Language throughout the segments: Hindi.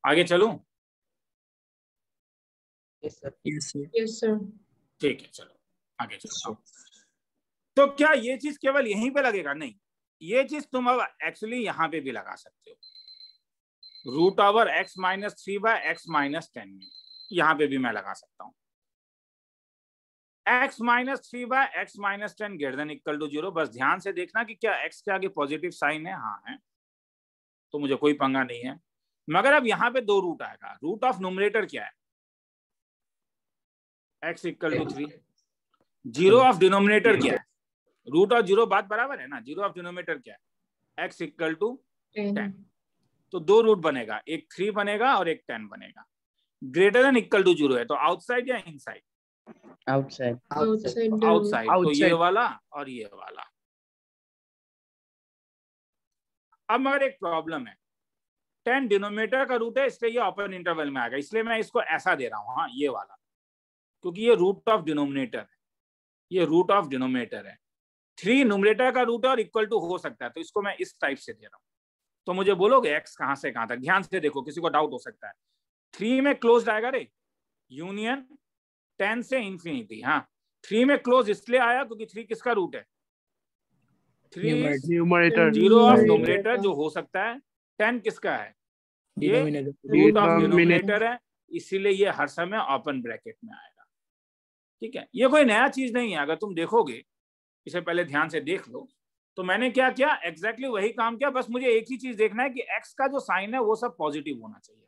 आगे चलूं? Yes sir. Yes sir. ठीक है, चलो आगे चलता हूं। तो क्या ये चीज केवल यहीं पे लगेगा? नहीं, ये चीज तुम अब एक्चुअली यहां पे भी लगा सकते हो। Root over x minus 3 by X minus 10 में यहां पे भी मैं लगा सकता हूं। x minus 3 by X minus 10 greater than equal to 0। बस ध्यान से देखना कि क्या x के आगे पॉजिटिव साइन है? हाँ है, तो मुझे कोई पंगा नहीं है। मगर अब यहाँ पे दो रूट आएगा। रूट ऑफ न्यूमरेटर क्या है? x equal to 3। Zero of denominator क्या है? रूट ऑफ जीरो, बात बराबर है ना। जीरो ऑफ डिनोमिनेटर क्या है? x equal to 10। तो दो रूट बनेगा, एक 3 बनेगा और एक 10 बनेगा। ग्रेटर देन इक्वल टू 0 है तो आउटसाइड या इनसाइड? आउटसाइड। आउटसाइड। तो ये वाला और ये वाला। अब मगर एक प्रॉब्लम है, 10 डिनोमिनेटर का रूट है, इसलिए ये ओपन इंटरवल में आएगा, इसलिए मैं इसको ऐसा दे रहा हूं, हाँ ये वाला, क्योंकि ये रूट ऑफ डिनोमिनेटर है। ये रूट ऑफ डिनोमिनेटर है। 3 न्यूमरेटर का रूट है और इक्वल टू हो सकता है, तो इसको मैं इस टाइप से दे रहा हूं। तो मुझे बोलोगे x कहां से कहां तक? ध्यान से देखो, किसी को डाउट हो सकता है। 3 में क्लोज आएगा रे, यूनियन 10 से इंफिनिटी। हाँ, 3 में क्लोज इसलिए आया क्योंकि 3 किसका रूट है? 3 जीरो ऑफ न्यूमरेटर जो हो सकता है। 10 किसका है? ये रूट ऑफ डिनोमिनेटर है, इसीलिए ये हर समय ओपन ब्रैकेट में आएगा। ठीक है, ये कोई नया चीज नहीं है। अगर तुम देखोगे, इसे पहले ध्यान से देख लो। तो मैंने क्या किया? एग्जैक्टली वही काम किया। बस मुझे एक ही चीज देखना है कि x का जो साइन है वो सब पॉजिटिव होना चाहिए।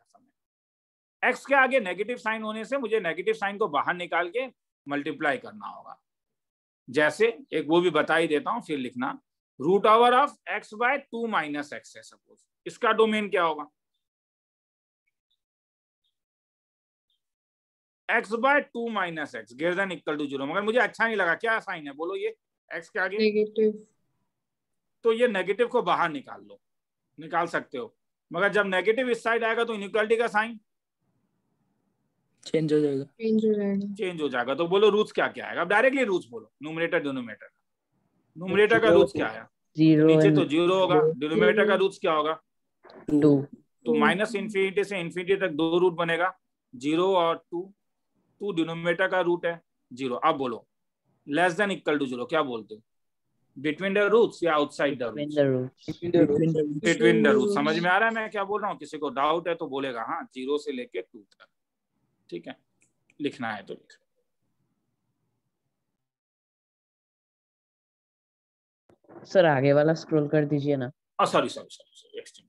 x के आगे नेगेटिव साइन होने से मुझे नेगेटिव साइन को बाहर निकाल के मल्टीप्लाई करना होगा। जैसे एक वो भी बता ही देता हूं, फिर लिखना। Root over of x by 2 minus X है सपोज, इसका डोमेन क्या होगा? x by 2 minus X greater than equal to 0। मगर मुझे अच्छा नहीं लगा, क्या साइन है बोलो? ये x के आगे नेगेटिव। तो ये नेगेटिव को बाहर निकाल लो, निकाल सकते हो। मगर जब नेगेटिव इस साइड आएगा तो इनइक्वालिटी का साइन चेंज हो जाएगा। चेंज हो जाएगा। तो बोलो रूट्स क्या क्या आएगा? अब डायरेक्टली रूट्स बोलो। Numerator denominator. न्यूमरेटर का रूट्स क्या है? तो नीचे तो 0 होगा। डिनोमिनेटर का रूट्स क्या होगा? 2। तो माइनस इंफिनिटी से इंफिनिटी तक दो रूट बनेगा, 0 और 2। 2 डिनोमिनेटर का रूट है, 0। अब बोलो लेस देन इक्वल टू 0 क्या बोलते हो? बिटवीन द रूट्स या outside the roots? Between the roots. समझ में आ रहा है मैं क्या बोल रहा हूँ? किसी को डाउट है तो बोलेगा हाँ, 0 से लेके 2 तक। ठीक है, लिखना है तो लिख। सर आगे वाला स्क्रॉल कर दीजिए ना। Sorry sorry sorry, extend.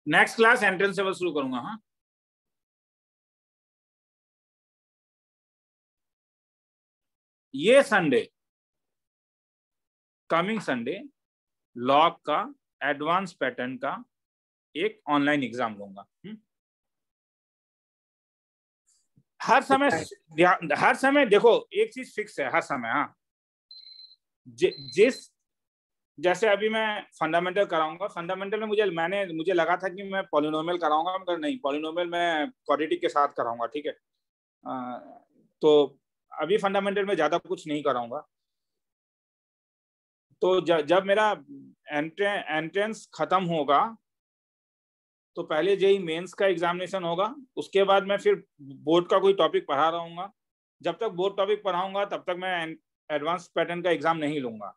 Next class entrance level शुरू करूंगा। हाँ, ये संडे, कमिंग संडे, लॉग का एडवांस पैटर्न का एक ऑनलाइन एग्जाम लूंगा। हर समय देखो, एक चीज फिक्स है हर समय। हाँ, जिस जैसे अभी मैं फंडामेंटल कराऊंगा, फंडामेंटल में मुझे लगा था कि मैं पॉलिनोमियल कराऊंगा, मगर नहीं, पॉलिनोमियल मैं क्वाड्रेटिक के साथ कराऊंगा। ठीक है, तो अभी फंडामेंटल में ज्यादा कुछ नहीं कराऊंगा। तो जब मेरा एंट्रेंस खत्म होगा तो पहले जेई मेंस का एग्जामिनेशन होगा, उसके बाद मैं फिर बोर्ड का कोई टॉपिक पढ़ा रहूंगा। जब तक बोर्ड टॉपिक पढ़ाऊंगा तब तक मैं एडवांस पैटर्न का एग्जाम नहीं लूंगा।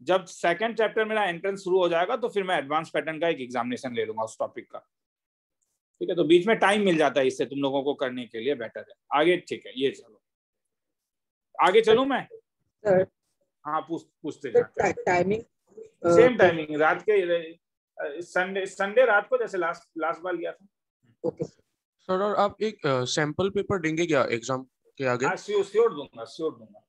जब सेकंड चैप्टर मेरा एंट्रेंस शुरू हो जाएगा तो फिर मैं एडवांस पैटर्न का एक एग्जामिनेशन ले लूंगा उस टॉपिक का। ठीक है, तो बीच में टाइम मिल जाता है, इससे तुम लोगों को करने के लिए बेटर है आगे। ठीक है, ये चलो आगे चलूं मैं? हाँ, पूछते जाते। टाइमिंग सेम टाइमिंग रात के, संडे रात को, जैसे लास्ट बार लिया था। ओके सर, और आप एक सैंपल पेपर देंगे क्या एग्जाम के आगे? श्योर दूंगा।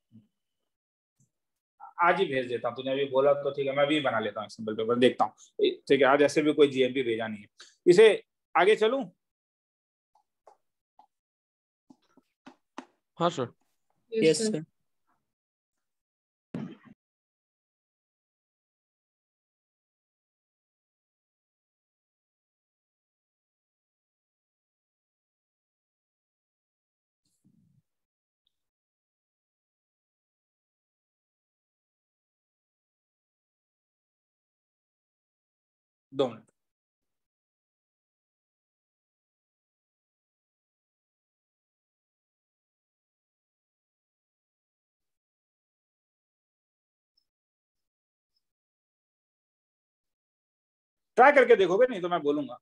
आज ही भेज देता हूँ, तूने अभी बोला तो ठीक है, मैं भी बना लेता हूँ सैंपल पेपर, देखता हूँ। ठीक है, आज ऐसे भी कोई जीएमपी भेजा नहीं है। इसे आगे चलूं? हाँ sir. Yes sir. 2 minute. Try करके देखोगे, नहीं तो मैं बोलूंगा।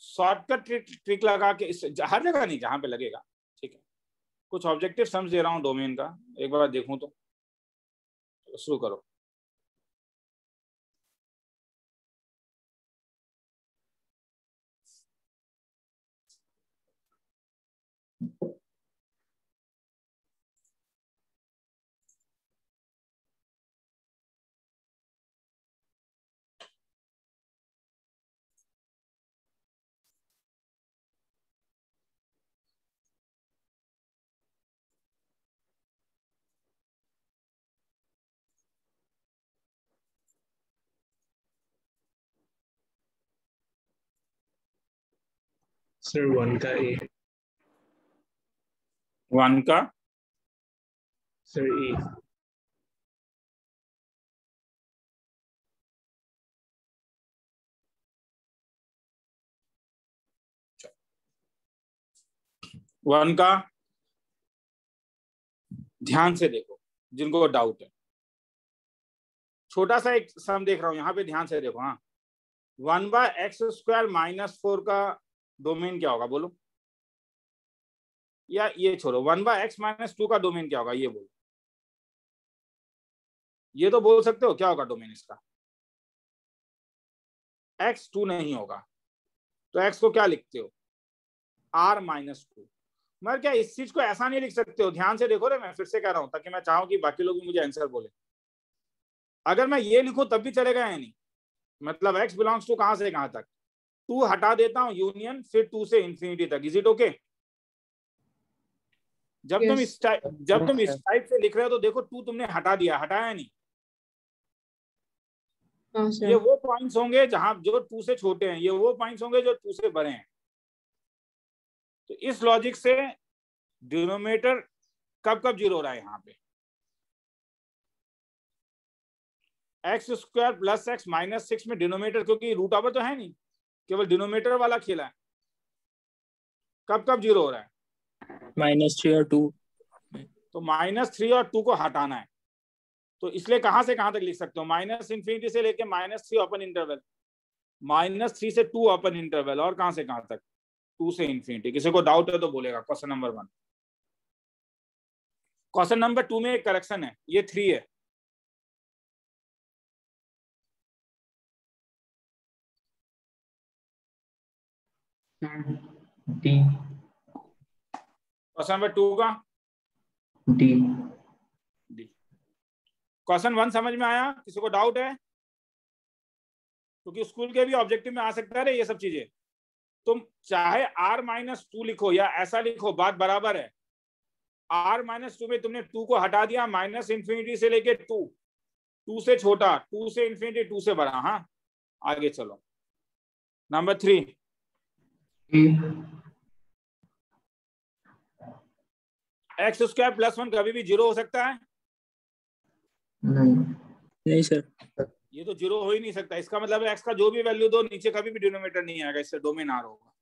शॉर्टकट ट्रिक लगा के हर जगह नहीं, जहां पे लगेगा। ठीक है, कुछ ऑब्जेक्टिव सम्स दे रहा हूं डोमेन का, एक बार देखूं तो शुरू करो। सर 1 का ए। 1 का सर ए। वन का ध्यान से देखो जिनको डाउट है। छोटा सा एक सम देख रहा हूं, यहाँ पे ध्यान से देखो। हाँ, 1/x² - 4 का डोमेन क्या होगा बोलो, या ये छोड़ो, 1/x - 2 का डोमेन क्या होगा ये बोलो। ये तो बोल सकते हो क्या होगा डोमेन इसका। x 2 नहीं होगा तो x को क्या लिखते हो, r - 2। मगर क्या इस चीज को ऐसा नहीं लिख सकते हो, ध्यान से देखो रे, मैं फिर से कह रहा हूं ताकि मैं चाहूं कि बाकी लोग भी मुझे आंसर बोले। अगर मैं ये लिखूं तब भी चलेगा या नहीं, मतलब x बिलोंग्स टू कहां से कहां तक, 2 हटा देता हूं यूनियन, फिर 2 से इंफिनिटी तक। Is it okay? जब तुम इस टाइप से लिख रहे हो तो देखो 2 तुमने हटा दिया, हटाया नहीं। ये वो पॉइंट्स होंगे जहां जो 2 से छोटे हैं, ये वो पॉइंट्स होंगे जो 2 से बड़े हैं। तो इस लॉजिक से डिनोमिनेटर कब कब जीरो हो रहा है यहाँ पे, x² + x - 6 में डिनोमिनेटर, क्योंकि रूट ओवर तो है नहीं, केवल डिनोमिनेटर वाला खेला है। कब कब जीरो हो रहा है, -3 और 2। तो -3 और 2 को हटाना है। तो इसलिए कहां से कहां तक लिख सकते हो, -∞ से लेके -3 ओपन इंटरवल, -3 से 2 ओपन इंटरवल, और कहां से कहां तक 2 से इंफिनिटी। किसी को डाउट है तो बोलेगा। Question number 1। क्वेश्चन नंबर 2 में एक करेक्शन है, ये 3 है। डी। क्वेश्चन नंबर 2 का डी। क्वेश्चन 1 समझ में आया? किसी को डाउट है? क्योंकि स्कूल के भी ऑब्जेक्टिव में आ सकता है ये सब चीजें। तुम चाहे r - 2 लिखो या ऐसा लिखो, बात बराबर है। r - 2 में तुमने 2 को हटा दिया, -∞ से लेके 2, 2 से छोटा, 2 से इंफिनिटी, 2 से बड़ा। हाँ, आगे चलो। नंबर 3, x² + 1 कभी भी जीरो हो सकता है? नहीं सर। ये तो जीरो हो ही नहीं सकता। इसका मतलब है x का जो भी वैल्यू दो, नीचे कभी भी डिनोमिनेटर नहीं आएगा, इससे डोमेन r होगा।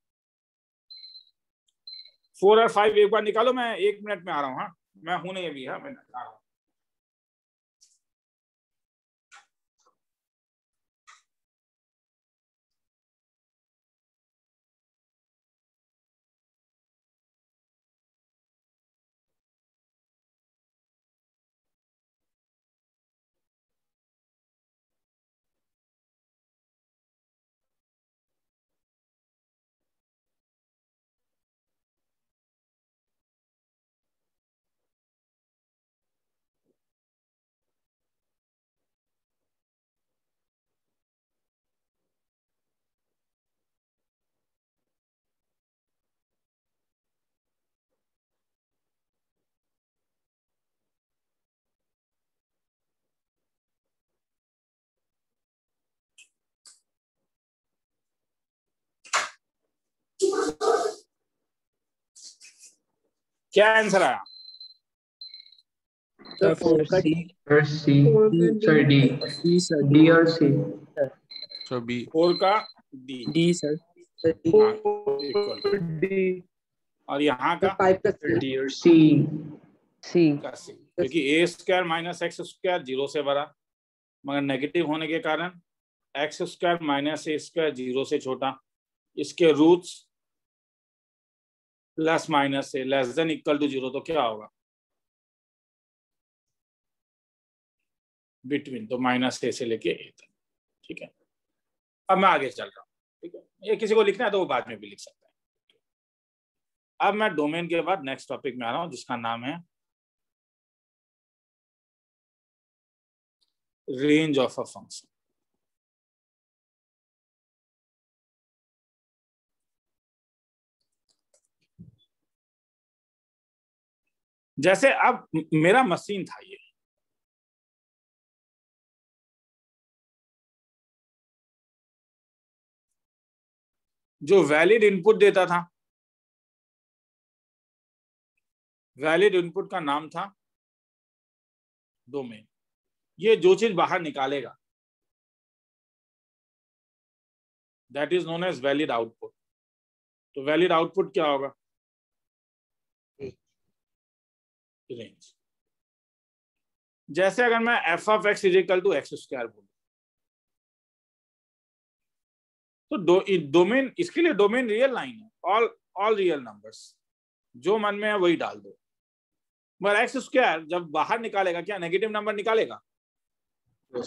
4 और 5 एक बार निकालो, मैं 1 मिनट में आ रहा हूँ। हाँ, मैं हूं नहीं अभी। हाँ, मैं आ रहा हूँ। क्या आंसर आया? Sir, 4 का D. Sir, C. Sorry, D. D, sir. D or C? So B. 4 का D, D, sir. हाँ इक्वल टू, D. और यहाँ का 5 का Sir, C. D or C? C. का C, क्योंकि a square minus x square 0 से बड़ा, मगर नेगेटिव होने के कारण एक्स स्क्वायर माइनस ए स्क्वायर 0 से छोटा, इसके रूट्स प्लस माइनस से लेस देन इक्वल टू 0, तो क्या होगा बिटवीन, तो माइनस ए से लेके ए तक। ठीक है, अब मैं आगे चल रहा हूँ। ठीक है, ये किसी को लिखना है तो वो बाद में भी लिख सकता है। अब मैं डोमेन के बाद नेक्स्ट टॉपिक में आ रहा हूँ जिसका नाम है रेंज ऑफ अ फंक्शन। जैसे अब मेरा मशीन था ये, जो वैलिड इनपुट देता था, वैलिड इनपुट का नाम था डोमेन। ये जो चीज बाहर निकालेगा that is known as valid output. तो वैलिड आउटपुट क्या होगा, रेंज। जैसे अगर मैं F of x is equal to x square बोलूं, तो डोमेन, इसके लिए डोमेन रियल लाइन है, ऑल रियल नंबर्स, जो मन में है वही डाल दो। मगर एक्स स्क्वायर जब बाहर निकालेगा क्या नेगेटिव नंबर निकालेगा? No,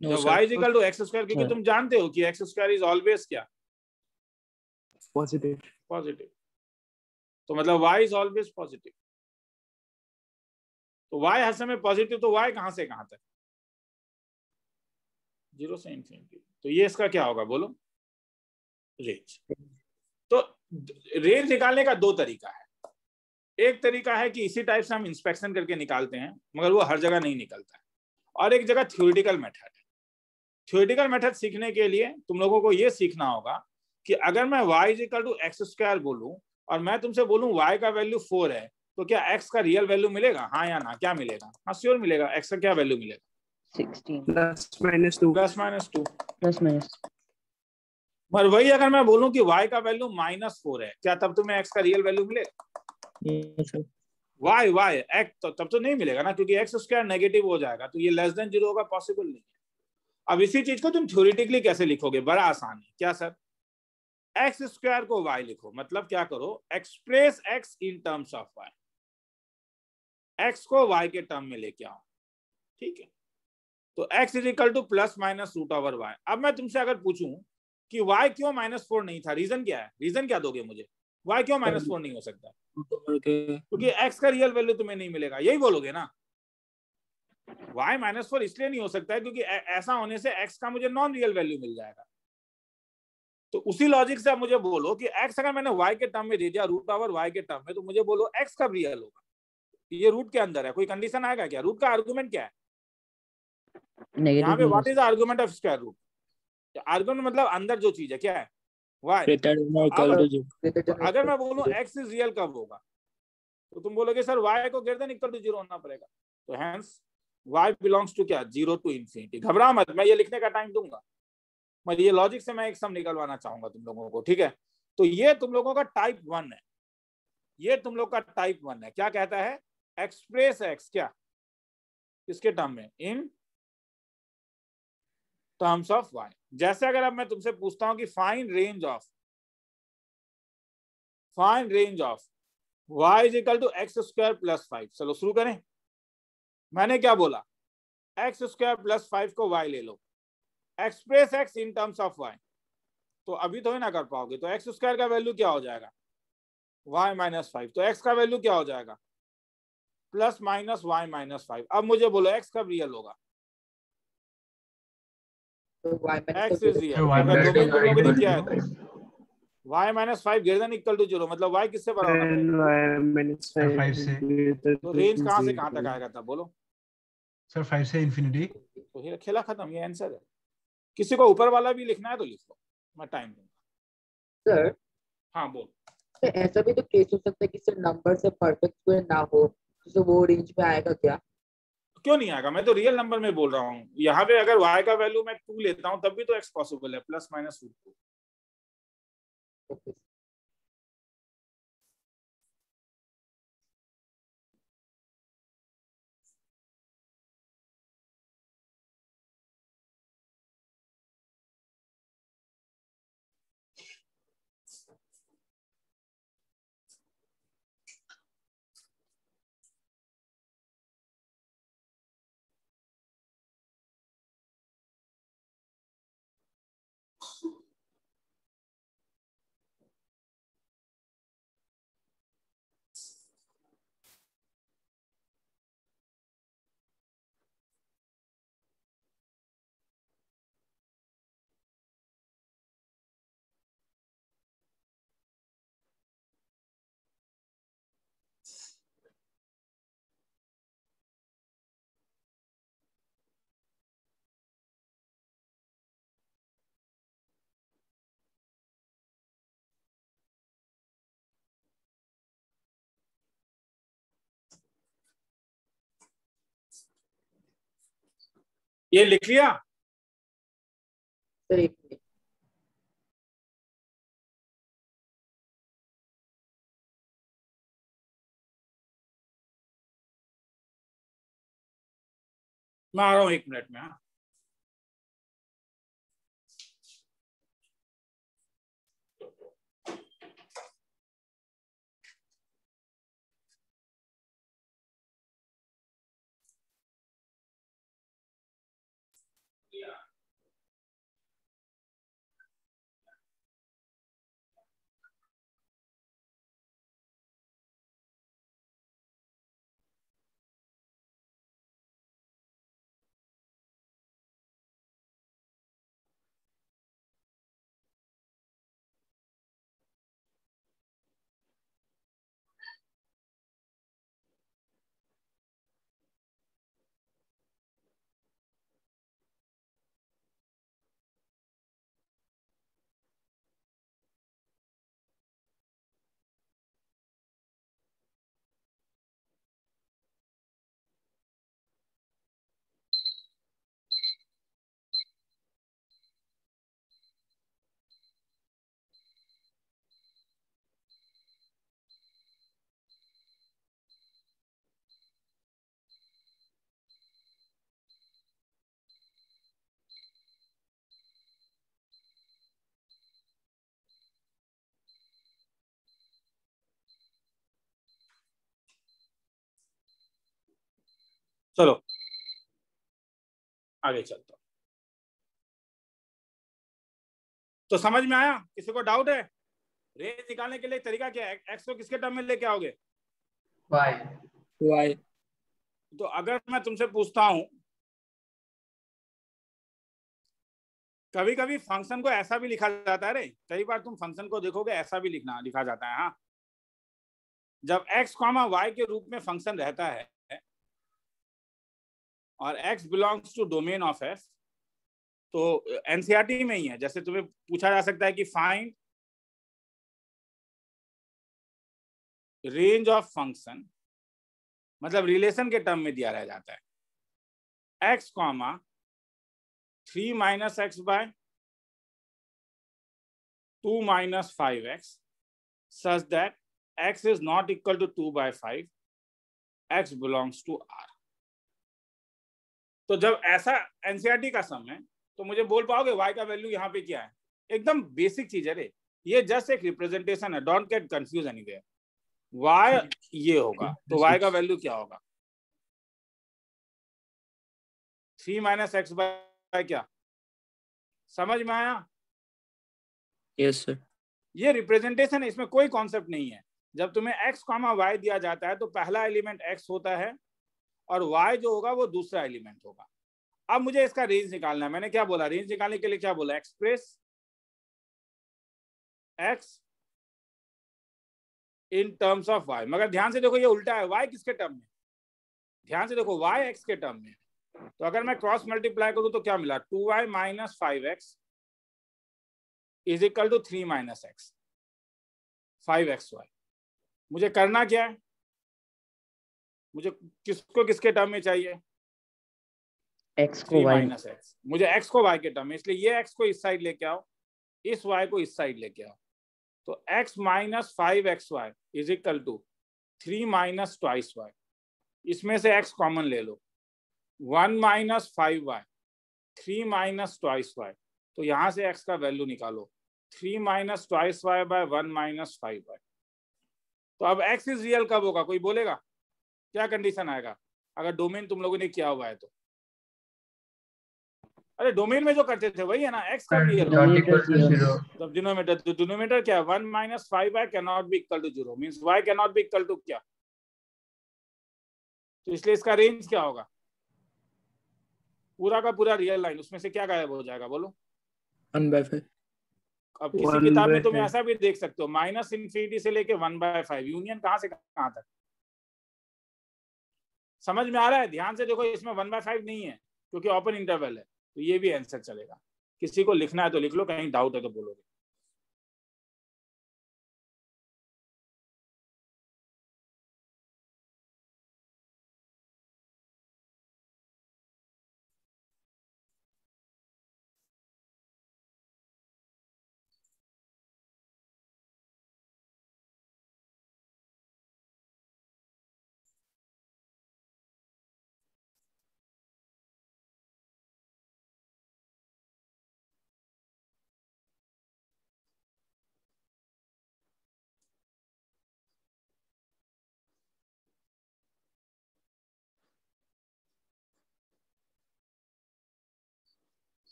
जब sir. y is equal to x square, क्योंकि तुम जानते हो कि एक्स स्क्वायर इज ऑलवेज क्या, Positive. पॉजिटिव। तो मतलब y इज ऑलवेज पॉजिटिव। तो y हर समय पॉजिटिव, तो y कहां से कहां तक? 0 से इंफिनिटी। तो ये इसका क्या होगा बोलो, रेंज। तो रेंज निकालने का दो तरीका है। एक तरीका है कि इसी टाइप से हम इंस्पेक्शन करके निकालते हैं, मगर वो हर जगह नहीं निकलता है। और एक जगह थ्योरेटिकल मेथड है। थ्योरेटिकल मेथड सीखने के लिए तुम लोगों को ये सीखना होगा कि अगर मैं y is equal to x square बोलूं और मैं तुमसे बोलूं y का वैल्यू 4 है, तो क्या x का रियल वैल्यू मिलेगा? हाँ या ना? क्या मिलेगा? हाँ श्योर मिलेगा। x का क्या वैल्यू मिलेगा? 16 Plus minus 2. Plus minus 2। Plus minus. पर वही अगर मैं बोलूं कि y का वैल्यू -4 है, क्या तब तुम्हें x का रियल वैल्यू मिलेगा? Yes, sir. y x तो तब तो नहीं मिलेगा ना, क्योंकि एक्स स्क्वायर नेगेटिव हो जाएगा, तो ये लेस देन 0 होगा, पॉसिबल नहीं है। अब इसी चीज को तुम थ्योरेटिकली कैसे लिखोगे? बड़ा आसान है। क्या सर? एक्स स्क्वायर को y लिखो, मतलब क्या करो, express x in terms of y, x को y के टर्म में लेके आओ। ठीक है, तो x is equal to plus minus root over y। अब मैं तुमसे अगर पूछूं कि y क्यों -4 नहीं था, रीजन क्या है? रीजन क्या दोगे मुझे? y क्यों -4 नहीं हो सकता? क्योंकि x का रियल वैल्यू तुम्हें नहीं मिलेगा, यही बोलोगे ना। y -4 इसलिए नहीं हो सकता है क्योंकि ऐसा होने से x का मुझे नॉन रियल वैल्यू मिल जाएगा। तो उसी लॉजिक से आप मुझे बोलो कि x अगर मैंने y के टर्म में दे दिया, रूट ओवर y के टर्म में, तो मुझे बोलो x कब रियल होगा? ये रूट के अंदर है, कोई कंडीशन आएगा क्या? रूट का आर्गुमेंट क्या है यहाँ पे? What is the argument of square root? Argument मतलब अंदर जो चीज है, क्या है? y। अगर मैं बोलूं x इज रियल कब होगा, तो तुम बोलोगे सर y को ग्रेटर देन इक्वल टू 0 होना पड़ेगा। तो हेंस y बिलोंग्स टू क्या? 0 टू इंफिनिटी। घबराओ मत, मैं ये लिखने का टाइम दूंगा, मैं ये लॉजिक से मैं एक सम निकलवाना चाहूंगा तुम लोगों को। ठीक है, तो ये तुम लोगों का टाइप 1 है। ये तुम लोग का टाइप 1 है। क्या कहता है? एक्सप्रेस x क्या किसके टर्म में? In terms of y। जैसे अगर अब मैं तुमसे पूछता हूं कि find range of y is equal to x square plus 5। चलो शुरू करें। मैंने क्या बोला? एक्स स्क्वायर प्लस 5 को y ले लो, express x in terms of y। तो अभी तो ही ना कर पाओगे, तो एक्स स्क्वायर का वैल्यू क्या हो जाएगा? y -5। तो x का वैल्यू क्या हो जाएगा? Plus minus y -5। अब मुझे बोलो x कब रियल होगा? तो y x इज रियल। अगर डोमेन तुम लोगों ने किया है तो y -5 greater than equal to 0, मतलब y किससे बड़ा होना पड़ेगा? 5 से। तो रेंज कहां से कहां तक आएगा तब बोलो? सर 5 से इंफिनिटी। तो ये खेला खत्म, ये आंसर है। किसी को ऊपर वाला भी लिखना है तो लिख लो, मैं टाइम दूंगा। सर हाँ बोल। तो ऐसा भी तो केस हो सकता है कि सर नंबर से परफेक्ट स्क्वायर ना हो, तो वो रेंज में आएगा क्या? क्यों नहीं आएगा? मैं तो रियल नंबर में बोल रहा हूँ। यहाँ पे अगर y का वैल्यू मैं 2 लेता हूँ तब भी तो x पॉसिबल है, प्लस माइनस रूट 2। ये लिख लिया? सर एक मिनट। मैं आ रहा हूँ 1 मिनट में। हाँ, चलो आगे चलता हूँ। तो समझ में आया? किसी को डाउट है? रेंज निकालने के लिए तरीका क्या है? x को किसके टर्म में लेके आओगे? y तो अगर मैं तुमसे पूछता हूं, कभी कभी फंक्शन को ऐसा भी लिखा जाता है रे, कई बार तुम फंक्शन को देखोगे ऐसा भी लिखा जाता है। हाँ, जब x, y के रूप में फंक्शन रहता है और x belongs to domain of f, तो एनसीईआरटी में ही है। जैसे तुम्हें पूछा जा सकता है कि फाइंड रेंज ऑफ फंक्शन, मतलब रिलेशन के टर्म में दिया रह जाता है x, 3 minus X by 2 minus 5x such that x is not equal to 2/5, x belongs to R। तो जब ऐसा एनसीईआरटी का सम है तो मुझे बोल पाओगे y का वैल्यू यहाँ पे क्या है? एकदम बेसिक चीज है रे, ये जस्ट एक रिप्रेजेंटेशन है, don't get confuse anywhere. y ये होगा तो y का वैल्यू क्या होगा? 3 माइनस एक्स बाय क्या? समझ में आया? Yes sir. ये रिप्रेजेंटेशन है, इसमें कोई कॉन्सेप्ट नहीं है। जब तुम्हें x, y दिया जाता है तो पहला एलिमेंट x होता है और y जो होगा वो दूसरा एलिमेंट होगा। अब मुझे इसका रेंज निकालना है। मैंने क्या बोला? रेंज निकालने के लिए क्या बोला? Express x in terms of y। मगर ध्यान से देखो ये उल्टा है, y किसके टर्म में? ध्यान से देखो, y x के टर्म में। तो अगर मैं क्रॉस मल्टीप्लाई करूं तो क्या मिला? 2y minus 5x is equal to 3 minus x 5xy। मुझे करना क्या है? मुझे किसको किसके टर्म में चाहिए? x को 3 y माइनस एक्स, मुझे x को y के टर्म में, इसलिए ये x को इस साइड लेके आओ, इस y को इस साइड लेके आओ, तो x minus 5xy is equal to 3 minus twice y, इसमें से x कॉमन ले लो, 1 minus 5y 3 minus twice y, तो यहां से x का वैल्यू निकालो 3 minus twice y by 1 minus 5y। तो अब x इज रियल कब होगा, कोई बोलेगा? क्या कंडीशन आएगा अगर डोमेन तुम लोगों ने किया हुआ है तो? अरे डोमेन में जो करते थे वही है ना, x कब रियल होगा? Not equal to 0. तब डिनोमिनेटर, तो डिनोमिनेटर क्या है, 1 minus 5y can not be equal to 0, means y can not be equal to क्या, तो इसलिए इसका रेंज क्या होगा, पूरा का पूरा रियल लाइन, उसमें से क्या गायब हो जाएगा बोलो? 1/5। अब किसी किताब में तुम ऐसा भी देख सकते हो, माइनस इन्फिनिटी से लेके 1/5, यूनियन कहां से कहां तक, समझ में आ रहा है? ध्यान से देखो, इसमें 1/5 नहीं है क्योंकि ओपन इंटरवल है, तो ये भी आंसर चलेगा। किसी को लिखना है तो लिख लो, कहीं डाउट है तो बोलोगे।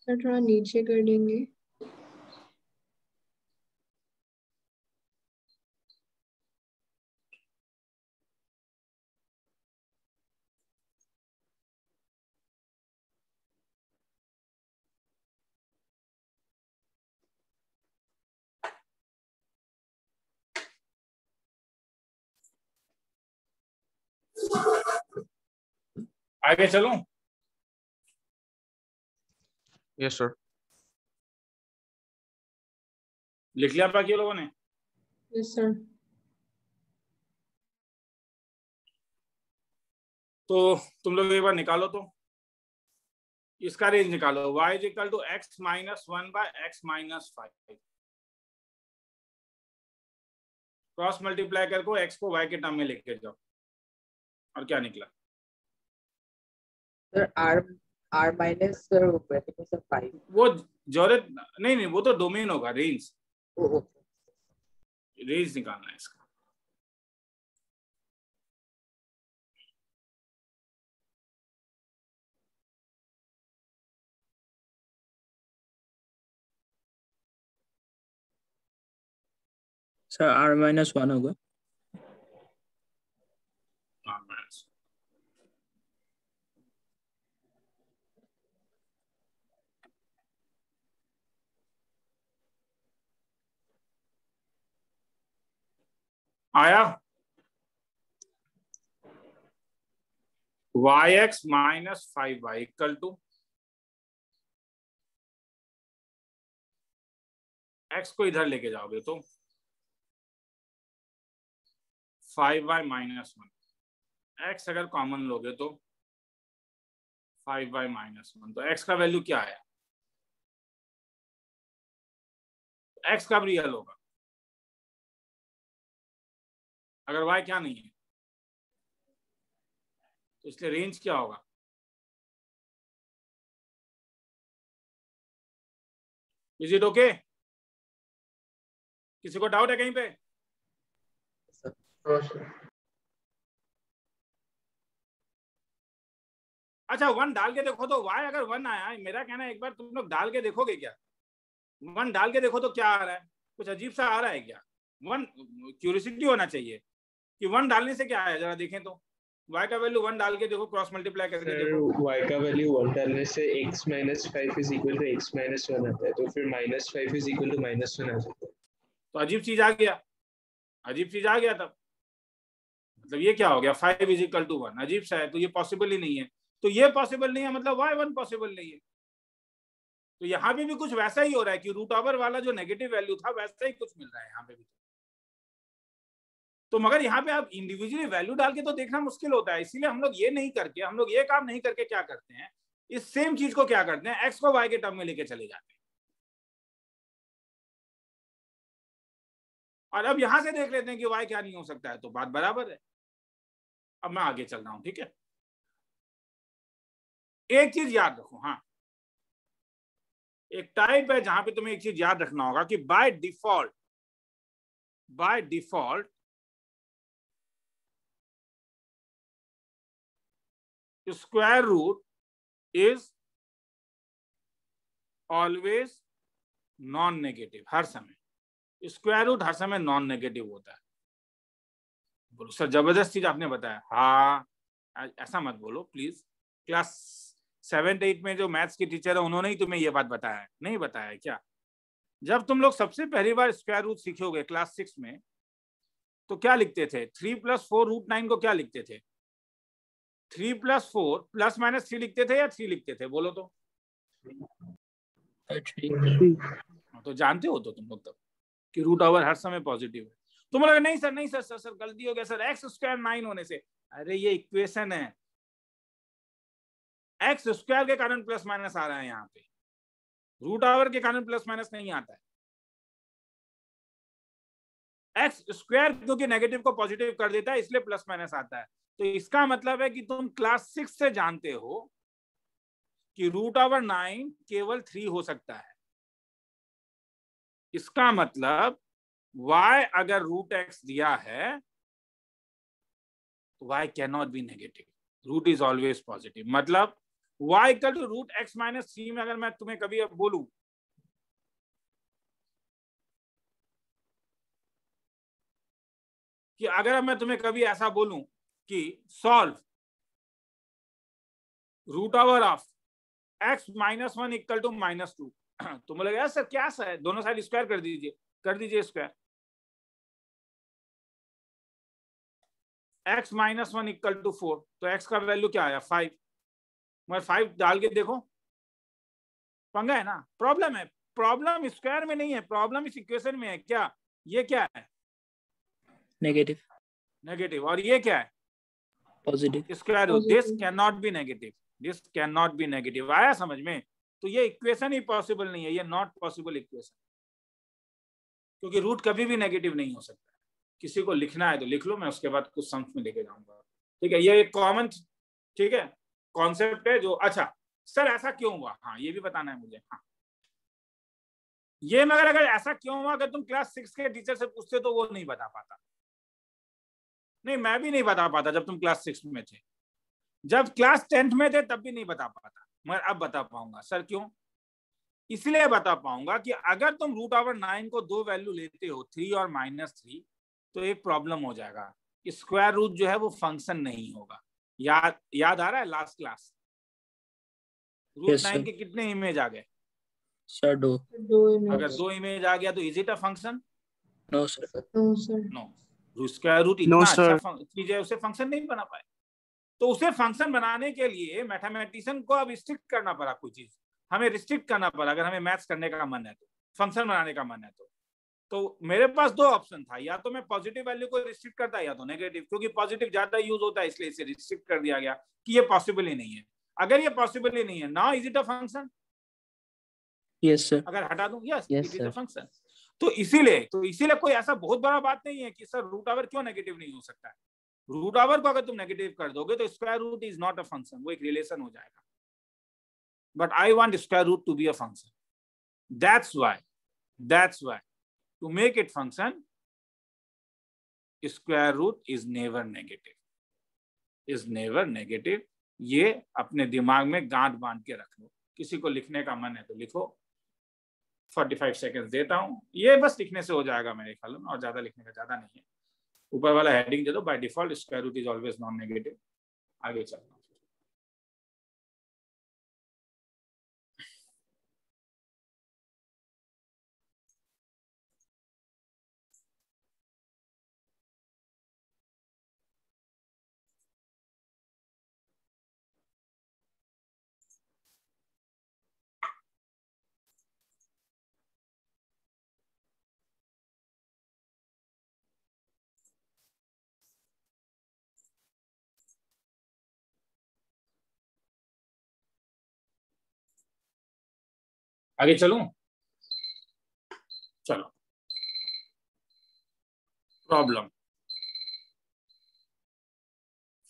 सर थोड़ा नीचे कर देंगे। आगे चलूं? Yes sir. लिख लिया बाकी लोगों ने? Yes sir. तो तुम लोग एक बार निकालो, तो इसका रेंज निकालो, y is equal to x minus 1 by x minus 5, cross multiply करके x को y के टर्म में लेके जाओ, और क्या निकला? Sir r minus sir sir 5, वो जरूरत नहीं, वो तो डोमेन होगा, रेंज, रेंज निकालना है इसका। सर r-1 होगा। आया? yx minus 5y equal to x को इधर लेके जाओगे तो 5y माइनस 1, x अगर कॉमन लोगे तो 5y माइनस 1, तो x का वैल्यू क्या आया? x कब रियल होगा अगर y क्या नहीं है, तो इसलिए रेंज क्या होगा? Is it okay? किसी को डाउट है कहीं पे? अच्छा 1 डाल के देखो तो y अगर 1 आया है, मेरा कहना है एक बार तुम लोग डाल के देखोगे क्या? 1 डाल के देखो तो क्या आ रहा है, कुछ अजीब सा आ रहा है क्या? 1 क्यूरियोसिटी होना चाहिए कि 1 डालने से क्या आया, जरा देखें तो। y का वैल्यू 1 डाल के देखो, क्रॉस मल्टीप्लाई करके देखो। y का वैल्यू 1 डालने से x minus 5 is equal to x minus 1 आता है, तो फिर minus 5 is equal to minus 1 आ जाता है। तो अजीब चीज आ गया, अजीब चीज आ गया तब, मतलब ये क्या हो गया, 5 इज इक्वल टू 1, अजीब सा है, तो ये पॉसिबल ही नहीं है। तो ये पॉसिबल नहीं है मतलब y 1 पॉसिबल नहीं है, तो यहाँ पे भी कुछ वैसा ही हो रहा है कि रूट ओवर वाला जो नेगेटिव वैल्यू था वैसा ही कुछ मिल रहा है यहाँ पे भी। तो मगर यहाँ पे आप इंडिविजुअली वैल्यू डाल के तो देखना मुश्किल होता है, इसीलिए हम लोग ये नहीं करके, हम लोग ये काम नहीं करके क्या करते हैं, इस सेम चीज को क्या करते हैं, एक्स को वाई के टर्म में लेके चले जाते हैं। और अब यहां से देख लेते हैं कि वाई क्या नहीं हो सकता है, तो बात बराबर है। अब मैं आगे चल रहा हूं, ठीक है। एक चीज याद रखो, हाँ, एक टाइप है जहां पे तुम्हें एक चीज याद रखना होगा कि by default square root is always non negative. हर समय स्क्वायर रूट हर समय नॉन नेगेटिव होता है। बोलो सर जबरदस्त चीज आपने बताया। हाँ, ऐसा मत बोलो प्लीज। क्लास 7th 8th में जो मैथ्स की टीचर है उन्होंने ही तुम्हें ये बात बताया है, नहीं बताया है क्या? जब तुम लोग सबसे पहली बार स्क्वायर रूट सीखोगे क्लास 6 में, तो क्या लिखते थे? 3 + 4 √9 को क्या लिखते थे? 3 + 4 ±3 लिखते थे या 3 लिखते थे? बोलो तो। तो जानते हो तो तुम लोग तब कि रूट ओवर हर समय पॉजिटिव है। तुम लोग नहीं सर, नहीं सर, सर गलती हो गया सर, x² 9 होने से। अरे ये इक्वेशन है, x² के कारण प्लस माइनस आ रहा है यहाँ पे, रूट ओवर के कारण प्लस माइनस नहीं आता है। x² क्योंकि नेगेटिव को पॉजिटिव कर देता है इसलिए प्लस माइनस आता है। तो इसका मतलब है कि तुम क्लास 6 से जानते हो कि रूट ओवर 9 केवल 3 हो सकता है। इसका मतलब y अगर √x दिया है तो y cannot be negative, root is always positive. मतलब y = √x - 3 में अगर मैं तुम्हें कभी अब बोलूं कि अगर मैं तुम्हें कभी ऐसा बोलूं कि solve root over of x - 1 = -2, तो बोलेगा यार सर क्या है, दोनों साइड स्क्वायर कर दीजिए, कर दीजिए स्क्वायर। x - 1 = 4, तो x का वैल्यू क्या आया? 5। मगर 5 डाल के देखो, पंगा है ना, प्रॉब्लम है। प्रॉब्लम स्क्वायर में नहीं है, प्रॉब्लम इस इक्वेशन में है। क्या ये क्या है? नेगेटिव। नेगेटिव। और ये क्या है? Positive. Square root. This can not be negative, this can not be negative. आया समझ में? तो ये इक्वेशन ही पॉसिबल नहीं है, ये नॉट पॉसिबल इक्वेशन, क्योंकि रूट कभी भी नेगेटिव नहीं हो सकता। किसी को लिखना है तो लिख लो, मैं उसके बाद कुछ सम्स में लेके जाऊंगा, ठीक है। ये एक कॉमन, ठीक है, कॉन्सेप्ट है जो। अच्छा सर ऐसा क्यों हुआ, हाँ ये भी बताना है मुझे। हाँ ये मगर अगर ऐसा क्यों हुआ, अगर तुम क्लास 6 के टीचर से पूछते तो वो नहीं बता पाता। नहीं, मैं भी नहीं बता पाता जब तुम क्लास 6 में थे। जब क्लास 10th में थे तब भी नहीं बता पाता, मगर अब बता पाऊंगा। सर क्यों? इसलिए बता पाऊंगा कि अगर तुम रूट ओवर 9 को 2 वैल्यू लेते हो, 3 और -3, तो एक प्रॉब्लम हो जाएगा। स्क्वायर रूट जो है वो फंक्शन नहीं होगा। याद आ रहा है लास्ट क्लास? रूट 9 के कितने इमेज आ गए? सर 2। अगर 2 इमेज आ गया तो is it a function? No sir. No. Square root इतना अच्छा चीज है, उसे फंक्शन नहीं बना पाए। तो उसे फंक्शन बनाने के लिए मैथमेटिशियन को अब रिस्ट्रिक्ट करना पड़ा, कोई चीज हमें रिस्ट्रिक्ट करना पड़ा। अगर हमें मैथ्स करने का मन है तो, फंक्शन बनाने का मन है तो मेरे पास 2 ऑप्शन था, या तो मैं पॉजिटिव वैल्यू को रिस्ट्रिक्ट करता या तो नेगेटिव, क्योंकि पॉजिटिव ज्यादा यूज होता है इसलिए इसे रिस्ट्रिक्ट कर दिया गया कि ये पॉसिबल ही नहीं है। अगर ये पॉसिबल ही नहीं है, now is it a function? Yes sir. अगर हटा दूं, yes Yes, it is a sir. Function. तो इसीलिए कोई ऐसा बहुत बड़ा बात नहीं है कि सर रूट ओवर क्यों नेगेटिव नहीं हो सकता है। रूट ओवर को अगर तुम नेगेटिव कर दोगे तो square root is not a function, वो एक रिलेशन हो जाएगा। But I want square root to be a function. That's why to make it function, square root is never negative. ये अपने दिमाग में गांठ बांध के रख लो। किसी को लिखने का मन है तो लिखो। 45 सेकेंड्स देता हूं, ये बस लिखने से हो जाएगा मेरे ख्याल में, और ज्यादा लिखने का ज्यादा नहीं है। ऊपर वाला हेडिंग दे दो, by default square root is always non negative. आगे चलना। आगे चलूं? चलो, problem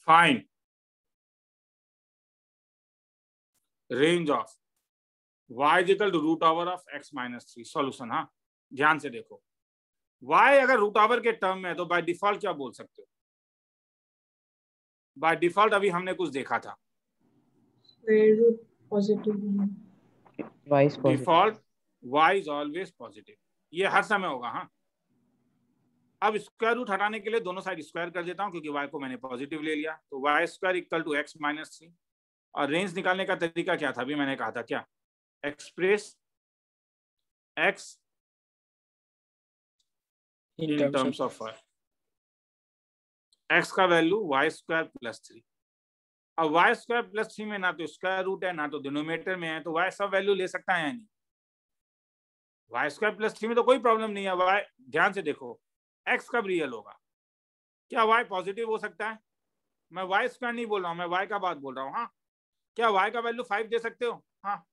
find range of y is equal to root over of x minus 3। Solution, हाँ ध्यान से देखो, y अगर रूट ओवर के टर्म में है तो बाय डिफॉल्ट क्या बोल सकते हो? बाय डिफॉल्ट अभी हमने कुछ देखा था, square root positive y is positive. Default y is always positive, ये हर समय होगा। हाँ, अब स्क्वायर रूट हटाने के लिए दोनों साइड स्क्वायर कर देता हूं क्योंकि y को मैंने पॉजिटिव ले लिया, तो y square equal to x minus 3। और रेंज निकालने का तरीका क्या था? अभी मैंने कहा था क्या, express x in terms of y, x का वैल्यू y स्क्वायर प्लस 3। अब y स्क्वायर प्लस 3 में ना तो स्क्वायर रूट है ना तो डिनोमिनेटर में है, तो y सब वैल्यू ले सकता है या नहीं? y स्क्वायर प्लस 3 में तो कोई प्रॉब्लम नहीं है। y ध्यान से देखो, x कब रियल होगा? क्या y पॉजिटिव हो सकता है? मैं y स्क्वायर नहीं बोल रहा हूं, मैं y का बात बोल रहा हूँ। हाँ, क्या y का वैल्यू 5 दे सकते हो? हाँ,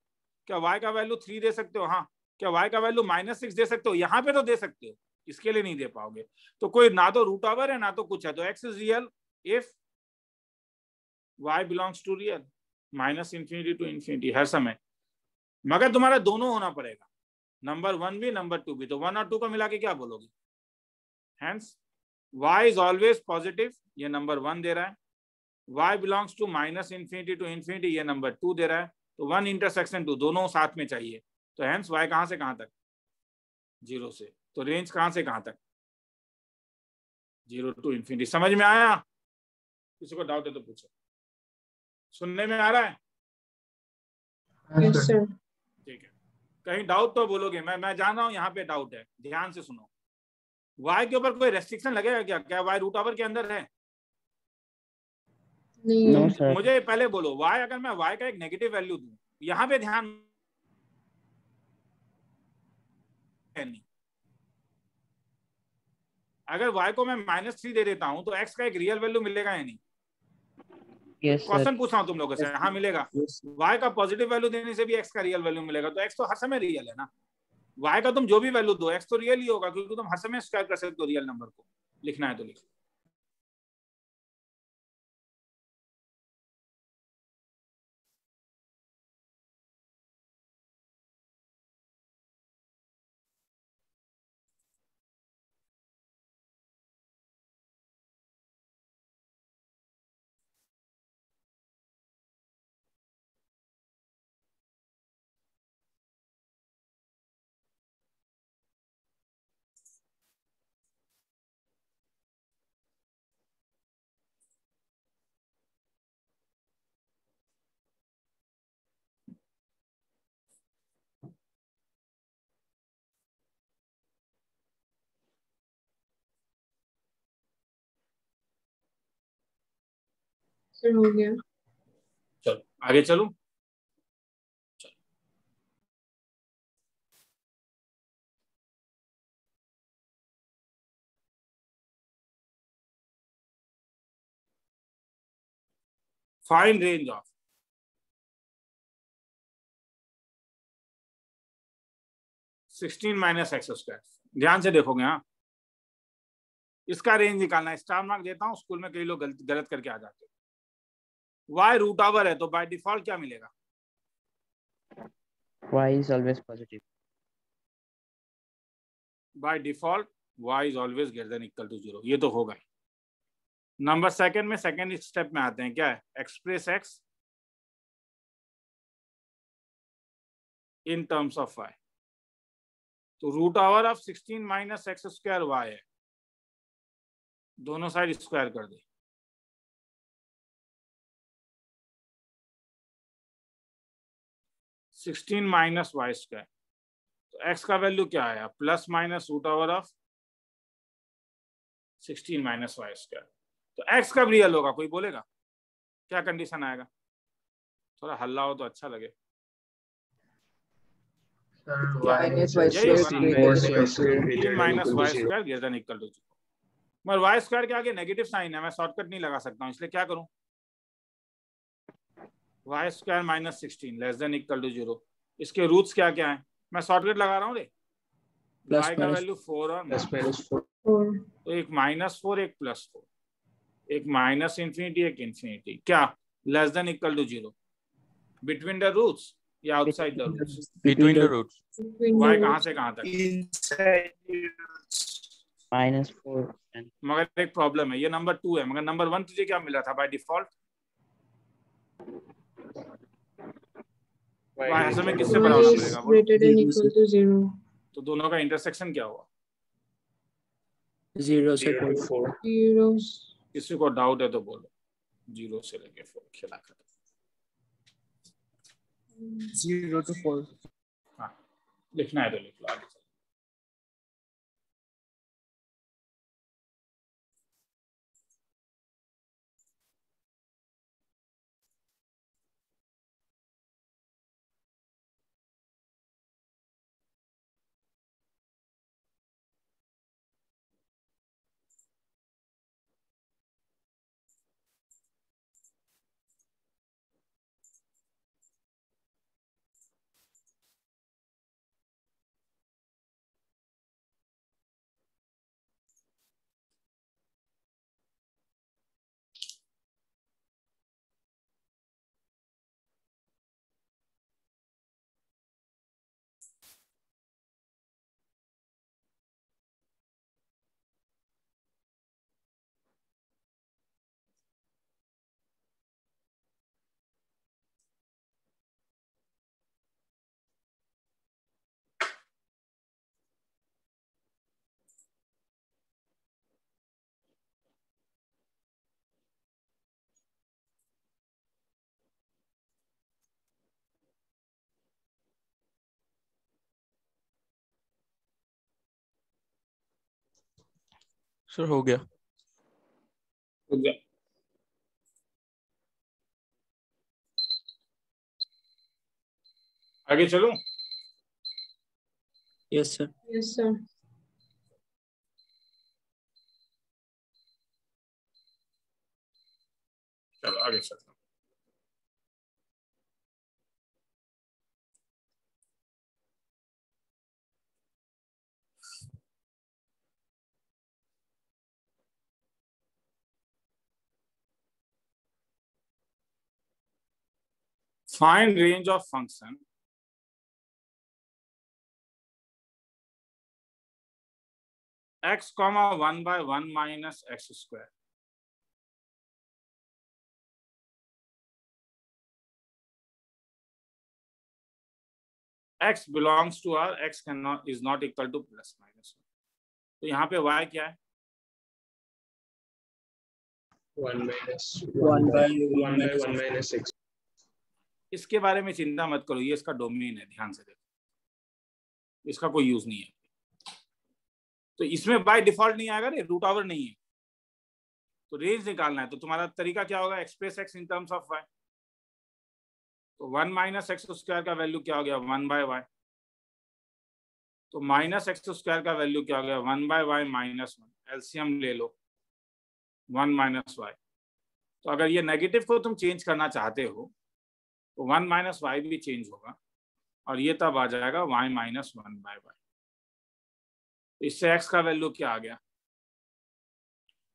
क्या y का वैल्यू 3 दे सकते हो? हाँ, क्या y का वैल्यू -6 दे सकते हो? यहाँ पे तो दे सकते हो, इसके लिए नहीं दे पाओगे। तो कोई ना तो रूट ओवर है ना तो कुछ है, तो x is real if y belongs to real, -infinity to infinity हर समय। मगर तुम्हारा दोनों होना पड़ेगा, नंबर 1 भी नंबर 2 भी। तो 1 और 2 को मिला के क्या बोलोगे? Hence, y is always positive, ये नंबर 1 दे रहा है। y belongs to -infinity to infinity, ये नंबर 2 दे रहा है। तो 1 इंटरसेक्शन 2 दोनों साथ में चाहिए। तो hence y कहां से कहां तक? 0 से। तो रेंज कहां से कहां तक? 0 टू इंफिनिटी। समझ में आया? किसी को डाउट है तो पूछो, सुनने में आ रहा है? Yes sir. ठीक है, कहीं डाउट तो बोलोगे, मैं जान रहा हूं यहाँ पे डाउट है, ध्यान से सुनो। y के ऊपर कोई रेस्ट्रिक्शन लगेगा क्या? क्या y रूट ओवर के अंदर है? नहीं No है। sir. मुझे पहले बोलो, y अगर मैं y का एक नेगेटिव वैल्यू दूं, यहाँ पे ध्यान नहीं, अगर y को मैं -3 दे देता हूं तो x का एक रियल वैल्यू मिलेगा या नहीं? Yes sir. क्वेश्चन पूछ रहा हूं तुम लोगों से। हाँ मिलेगा। Yes. y का पॉजिटिव वैल्यू देने से भी x का रियल वैल्यू मिलेगा, तो x तो हर समय रियल है ना। y का तुम जो भी वैल्यू दो x तो रियल ही होगा, क्योंकि तुम हर समय स्क्वायर कर सकते हो रियल नंबर को। लिखना है तो लिखो। सर हो गया। चलो आगे चलूं। फाइंड रेंज ऑफ -16 ध्यान से देखोगे। हाँ, इसका रेंज निकालना है। स्टार मार्क देता हूं, स्कूल में कई लोग गलत करके आ जाते हैं। y रूट ओवर है तो बाय डिफॉल्ट क्या मिलेगा? Y is always positive. By default y is always greater than equal to 0, ये तो होगा ही। नंबर सेकंड में सेकंड स्टेप में आते हैं, क्या है? Express x in terms of y। तो root over of 16 - x square y है, दोनों साइड स्क्वायर कर दे। -y स्क्वायर, तो x का वैल्यू क्या आया? Plus minus root over of 16 - y square. तो x कब रियल होगा? कोई बोलेगा? क्या कंडीशन आएगा? थोड़ा हल्ला हो तो अच्छा लगे। -y यही होगा ना? -y square 16 - y square greater than equal to 0। मगर y स्क्वायर के आगे नेगेटिव साइन है, मैं शॉर्टकट नहीं लगा सकता हूँ, इसलिए क्या करूं? y square -16 less than equal to 0। इसके रूट्स क्या क्या है, मैं शॉर्टकट लगा रहा हूँ रे। Plus y का minus वैल्यू 4 और प्लस माइनस 4 4. तो एक -4 एक +4, एक माइनस इंफिनिटी एक इंफिनिटी, क्या less than equal to 0, between the roots या outside the roots, between the roots. Between y the कहाँ roots. से कहाँ तक। -4 and मगर एक प्रॉब्लम है, ये नंबर 2 है, मगर नंबर 1 तुझे क्या मिला था बाय डिफॉल्ट, y ऐसे में किससे Y बराबर is मिलेगा बोलो, greater than equal to 0. तो दोनों का इंटरसेक्शन क्या हुआ। 0 से 0 to 4 Zeros. किसी को डाउट है तो बोलो, 0 से लेके 4 खिला कर। 0 to 4. हाँ लिखना है तो लिख लो आगे चलो। सर हो गया। रुक जा। आगे चलो। Yes, sir. Yes, sir. चलो आगे चलते हैं। Find range of function x comma 1 by 1 minus x square. x belongs to R, x cannot is not equal to plus minus 1. तो यहाँ पे y क्या है, 1 minus 1 by 1 by 1 minus x. इसके बारे में चिंता मत करो, ये इसका डोमेन है, ध्यान से देखो, इसका कोई यूज नहीं है। तो इसमें बाय डिफॉल्ट नहीं आएगा रे, रूट ओवर नहीं है, तो रेंज निकालना है। तो तुम्हारा तरीका क्या होगा, express x in terms of y। तो 1 माइनस एक्स स्क्वायर का वैल्यू क्या हो गया, 1 बाय वाई। तो माइनस एक्स स्क्वायर का वैल्यू क्या हो गया, 1 बाय वाई माइनस 1। एलसीएम ले लो, 1 माइनस वाई। तो अगर ये नेगेटिव को तुम चेंज करना चाहते हो तो 1 माइनस वाई भी चेंज होगा और ये तब आ जाएगा y माइनस 1 बाय वाई। तो इससे x का वैल्यू क्या आ गया,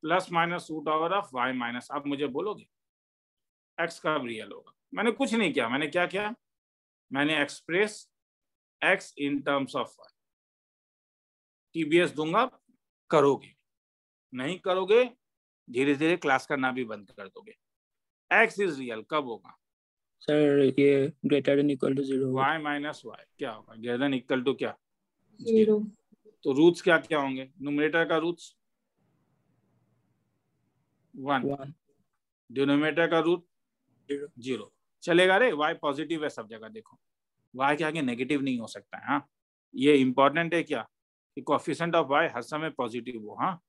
plus minus root over of y minus. अब मुझे बोलोगे x कब रियल होगा, मैंने कुछ नहीं किया, मैंने क्या किया, मैंने express x in terms of y। TBS दूंगा, करोगे, नहीं करोगे धीरे धीरे क्लास करना भी बंद कर दोगे। x इज रियल कब होगा, सर ये greater than equal to 0 y minus y क्या होगा, ग्रेटर देन इक्वल टू क्या, 0. तो रूट्स क्या क्या होंगे, न्यूमरेटर का रूट्स 1, 1 डिनोमिनेटर का रूट 0 0। चलेगा रे, y पॉजिटिव है सब जगह, देखो y के आगे नेगेटिव नहीं हो सकता है। हाँ ये इंपॉर्टेंट है क्या कि कोएफिशिएंट ऑफ y हर समय पॉजिटिव हो। हाँ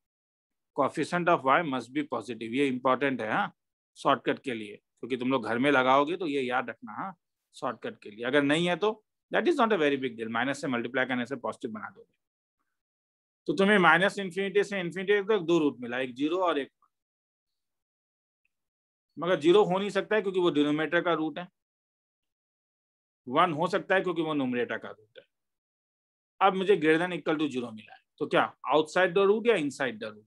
coefficient of y must be positive, ये इंपॉर्टेंट है। हाँ शॉर्टकट के लिए, क्योंकि तुम लोग घर में लगाओगे तो ये याद रखना। हाँ शॉर्टकट के लिए, अगर नहीं है तो that is not a very big deal, minus से मल्टीप्लाई करने से पॉजिटिव बना दोगे। तो तुम्हें माइनस इन्फिनिटी से इन्फिनिटी तक 2 रूट मिला, एक 0 और एक, मगर 0 हो नहीं सकता है क्योंकि वो डिनोमिनेटर का रूट है। 1 हो सकता है क्योंकि वो न्यूमरेटर का रूट है। अब मुझे ग्रेटर देन इक्वल टू 0 मिला है, तो क्या आउटसाइड द रूट या inside the root?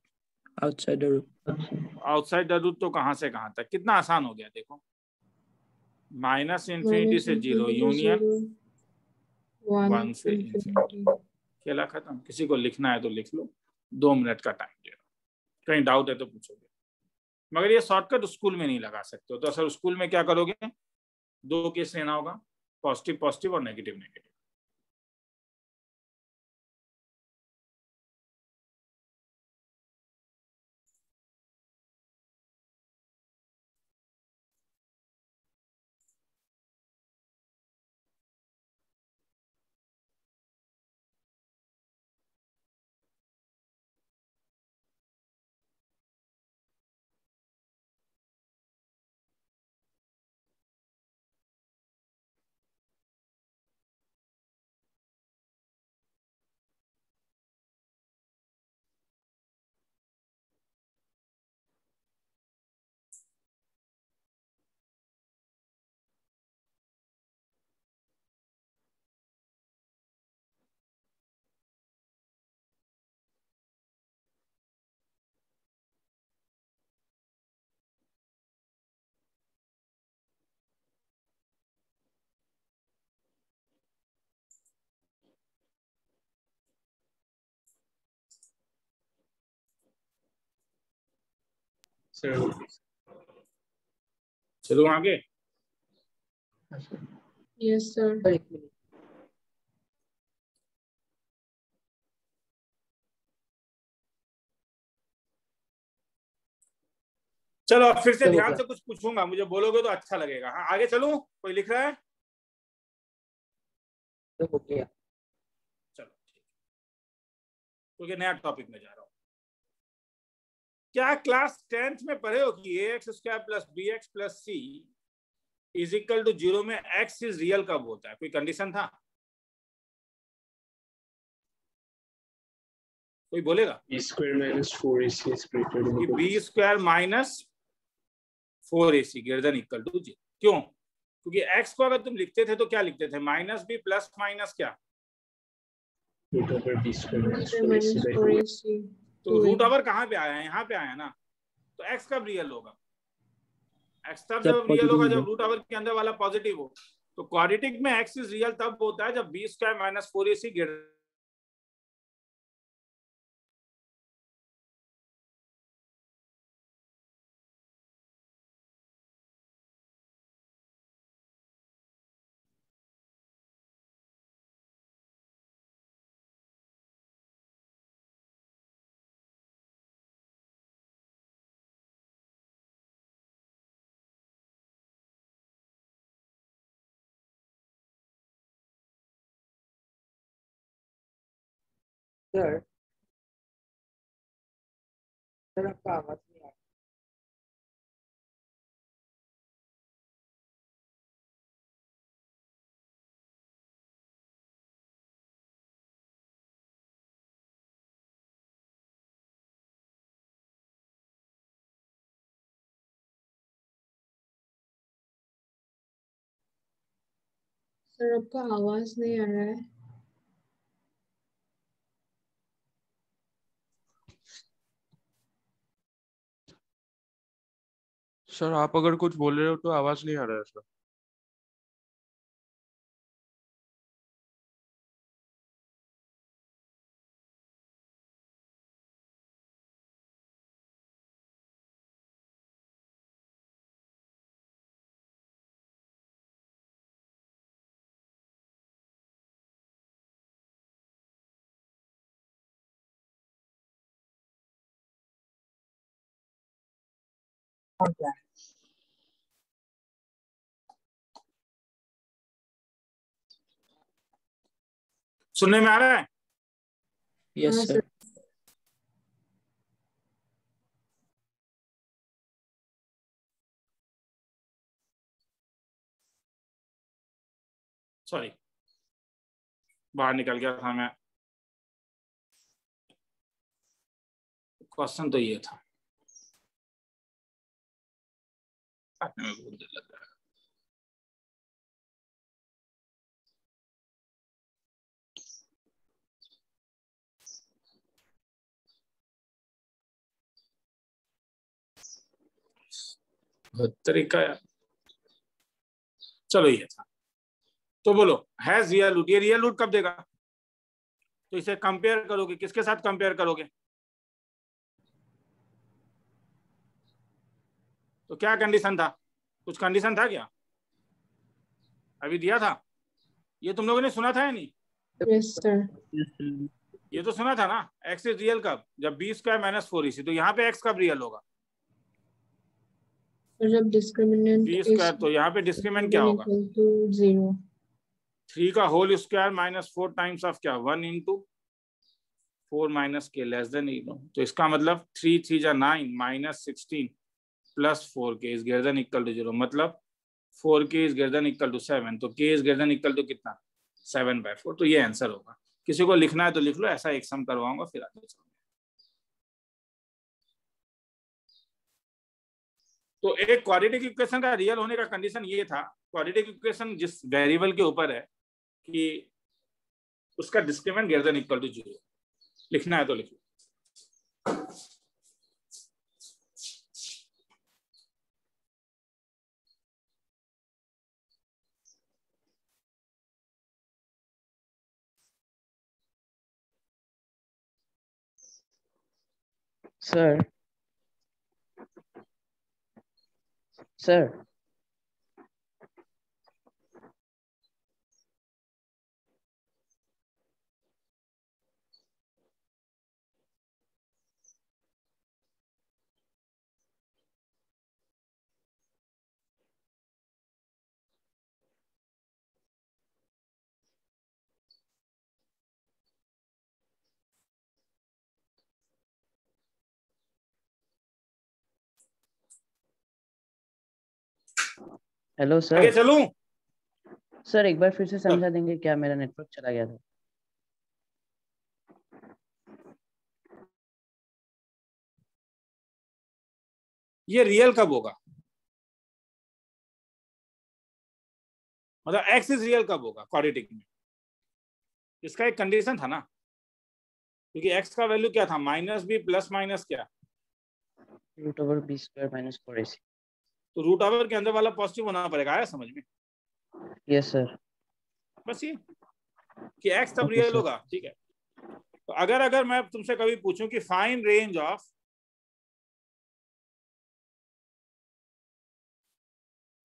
Outside the root. Outside the root, तो कहां से कहां तक? कितना आसान हो गया देखो, माइनस इंफिनिटी से 0 यूनियन 1 से इंफिनिटी, खेला खत्म। किसी को लिखना है तो लिख लो, 2 मिनट का टाइम दे रहा हूं, कहीं डाउट है तो पूछोगे। मगर ये शॉर्टकट स्कूल में नहीं लगा सकते हो, तो असल स्कूल में क्या करोगे, 2 केस लेना होगा, पॉजिटिव पॉजिटिव और नेगेटिव नेगेटिव। Sir, चलो आगे। Yes, sir. चलो अब फिर से ध्यान से कुछ पूछूंगा, मुझे बोलोगे तो अच्छा लगेगा। हाँ आगे चलूं, कोई लिख रहा है? तो हो गया। चलो ठीक, क्योंकि नया टॉपिक में जा रहा हूँ। क्या क्लास 10th में पढ़े हो कि ax² plus bx plus c is equal to 0 में x इज रियल कब होता है? कोई कंडीशन था? कोई बोलेगा? b square minus 4ac is greater than कि equal b to square minus 4ac greater than equal to 0। क्यों? क्योंकि x को अगर तुम लिखते थे तो क्या लिखते थे, माइनस बी प्लस माइनस क्या, root over b square minus Minus 4ac by 2. 4ac. तो रूट ओवर कहाँ पे आया है, यहाँ पे आया ना, तो x कब रियल होगा? x तब जब जब रियल होगा positive जब हो। रूट ओवर के अंदर वाला पॉजिटिव हो। तो क्वाड्रेटिक में x इज रियल तब होता है जब b square minus 4ac greater. Sir sir आपका आवाज नहीं आ रहा। सर आपका आवाज नहीं आ रहा है। सर आप अगर कुछ बोल रहे हो तो आवाज नहीं आ रहा है सर। सुनने में आ रहा है? Yes, हाँ, sir. सॉरी, बाहर निकल गया था मैं। क्वेश्चन तो ये था, बहुत देर लग रहा है। बहुत तरीका है। चलो ये था। तो बोलो हैज रियल रूट, ये रियल रूट कब देगा? तो इसे कंपेयर करोगे, किसके साथ कंपेयर करोगे? तो क्या कंडीशन था? कुछ कंडीशन था क्या? अभी दिया था, ये तुम लोगों ने सुना था या नहीं? Yes sir. ये तो सुना था ना, एक्स इज रियल कब? जब बी स्क्वायर माइनस 4ac। तो यहाँ पे एक्स कब रियल होगा? और जब डिस्क्रिमिनेंट बी इज स्क्वायर, तो यहाँ पे डिस्क्रिमिनेंट क्या होगा? Equal to 0। 3 का whole square minus 4 times of क्या? 1 into 4 minus k less than equal. तो इसका मतलब 3 3 जा 9 minus 16 plus 4k is greater than equal to 0। मतलब 4k is greater than equal to 7। तो k is greater than equal to कितना? 7/4। तो ये आंसर होगा। किसी को लिखना है तो लिख लो, ऐसा एक सम करवाऊंगा फिर आगे चलूंगा। तो एक क्वाड्रेटिक इक्वेशन का रियल होने का कंडीशन ये था, क्वाड्रेटिक इक्वेशन जिस वेरिएबल के ऊपर है कि उसका discriminant greater than equal to 0। लिखना है तो लिख लो। सर सर हेलो आगे सर। चलूं? सर एक बार फिर से समझा देंगे क्या? मेरा नेटवर्क चला गया था। ये रियल कब होगा? मतलब एक्स इज रियल कब होगा क्वाड्रेटिक में? इसका एक कंडीशन था ना, क्योंकि एक्स का वैल्यू क्या था? माइनस बी प्लस माइनस क्या? Root over b square minus 4ac। तो रूट ओवर के अंदर वाला पॉजिटिव होना पड़ेगा। आया समझ में? Yes sir. बस ये कि एक्स तब ओके रियल सर। होगा। ठीक है। तो अगर मैं तुमसे कभी पूछूं कि find range of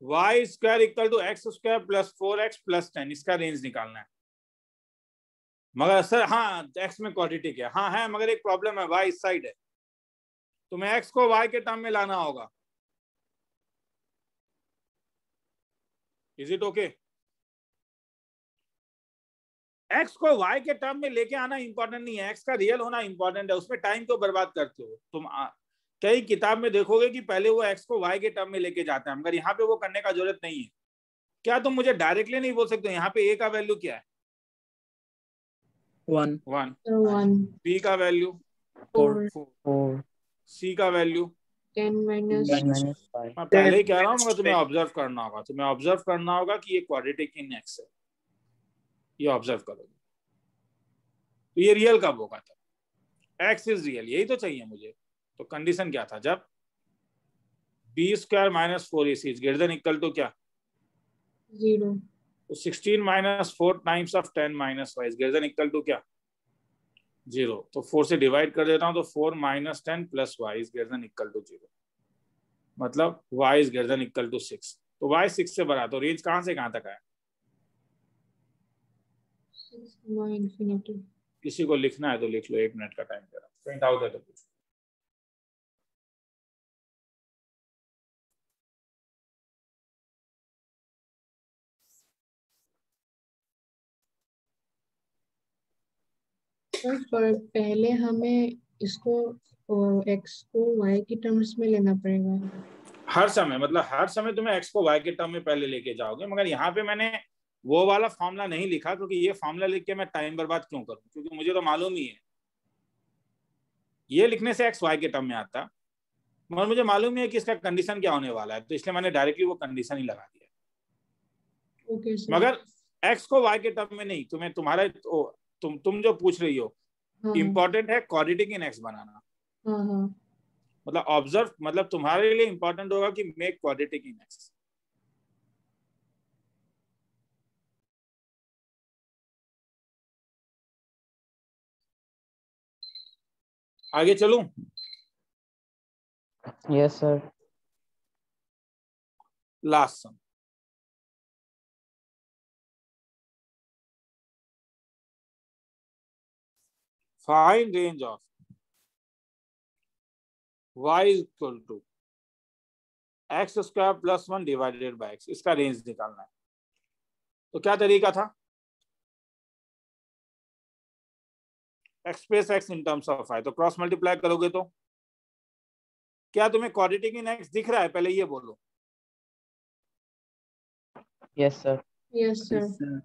y square equal to x square plus 4x plus 10, इसका रेंज निकालना है। मगर सर हाँ x में क्वाड्रेटिक है, हाँ है, मगर एक प्रॉब्लम है, y इस साइड है, तो मैं x को y के टर्म में लाना होगा। Is it okay? x को y के टर्म में लेके आना इंपॉर्टेंट नहीं है, x का रियल होना इंपॉर्टेंट है। उसमें टाइम क्यों बर्बाद करते हो तुम? कई किताब में देखोगे कि पहले वो x को y के टर्म में लेके जाते हैं, मगर यहाँ पे वो करने का जरूरत नहीं है। क्या तुम मुझे डायरेक्टली नहीं बोल सकते यहाँ पे a का वैल्यू क्या है? 1 1 b का वैल्यू 4 4 c का वैल्यू 10 माइनस 10 माइनस 5। मैं पहले ही कह रहा हूँ, मगर तुम्हें ऑब्जर्व करना होगा। तुम्हें ऑब्जर्व करना होगा कि ये क्वाड्रेटिक इन एक्स है, ये ऑब्जर्व करोगे। तो ये रियल कब होगा? तब एक्स इज रियल, यही तो चाहिए मुझे। तो कंडीशन क्या था? जब b square minus 4ac is greater than equal to क्या? 0। तो 16 minus 4 times of 10 minus y is greater than equal to क्या? 0। तो 4 से डिवाइड कर देता हूं, तो 4 minus 10 plus y is greater than equal to 0। मतलब y is greater than equal to 6। तो y 6 से बड़ा। तो रेंज कहां से कहां तक आया? 6 इंफिनिटी। किसी को लिखना है तो लिख लो, 1 मिनट का टाइम दे रहा हूं। प्रिंट आउट है तो कुछ पर पहले हमें इसको x को y की टर्म्स में लेना पड़ेगा हर समय। मतलब हर समय तुम्हें x को y के टर्म में पहले लेके जाओगे, मगर यहाँ पे मैंने वो वाला फॉर्मूला नहीं लिखा, क्योंकि ये फॉर्मूला लिख के मैं टाइम बर्बाद क्यों करूं? क्योंकि मुझे तो मालूम ही है ये लिखने से x y के टर्म में आता, मगर मुझे मालूम ही है कि इसका कंडीशन क्या होने वाला है, तो इसलिए मैंने डायरेक्टली वो कंडीशन ही लगा दिया। Okay sir. मगर x को y के टर्म में नहीं, तुम्हें तुम्हारा तुम जो पूछ रही हो हाँ इंपॉर्टेंट है क्वाड्रेटिक इन x बनाना। हाँ हाँ मतलब ऑब्जर्व, मतलब तुम्हारे लिए इंपॉर्टेंट होगा कि मेक क्वाड्रेटिक इन एक्स। आगे चलूं? Yes sir. Last sum, find range of y equal to x square plus 1 divided by x। इसका रेंज निकालना है। तो क्या तरीका था? x plus x in terms of y, तो क्रॉस मल्टीप्लाई करोगे तो क्या तुम्हें क्वाड्रेटिक इन x दिख रहा है? पहले ये बोलो। Yes sir. Yes sir.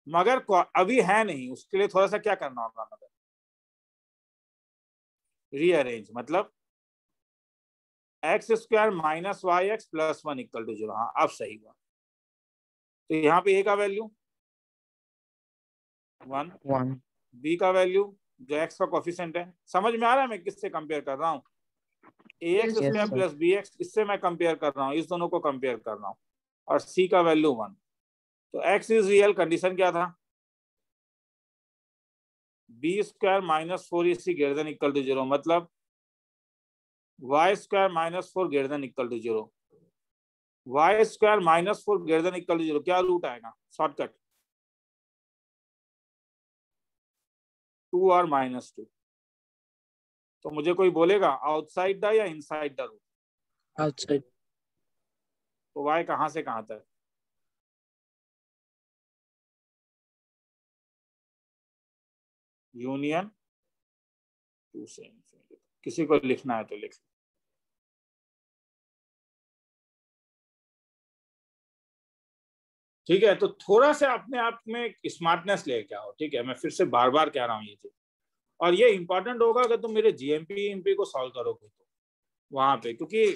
मगर अभी है नहीं, उसके लिए थोड़ा सा क्या करना होगा, मगर रीअरेंज, मतलब x square minus y x plus 1 equal to 0। हाँ अब सही हुआ। तो यहाँ पे a का वैल्यू 1, b का वैल्यू जो x का कोफिशिएंट है, समझ में आ रहा है मैं किससे कंपेयर कर रहा हूँ? ax Yes, square sir. Plus bx, इससे मैं कंपेयर कर रहा हूँ, इस दोनों को कंपेयर कर रहा हूँ। और c का वैल्यू 1। तो x इज रियल, कंडीशन क्या था? b square minus 4ac greater than equal to 0, मतलब y square minus 4 greater than equal to 0। y square minus 4 greater than equal to 0, क्या रूट आएगा? शॉर्टकट 2 और -2। तो मुझे कोई बोलेगा आउटसाइड द या इनसाइड द रूट? आउटसाइड। तो y कहां से कहां तक? यूनियन 2 से इंफिनिटी। किसी को लिखना है तो लिख। ठीक है, तो थोड़ा सा अपने आप में स्मार्टनेस लेके आओ। ठीक है, मैं फिर से बार बार कह रहा हूँ ये चीज, और ये इंपॉर्टेंट होगा अगर तुम मेरे जीएमपी एमपी को सॉल्व करोगे तो वहां पे, क्योंकि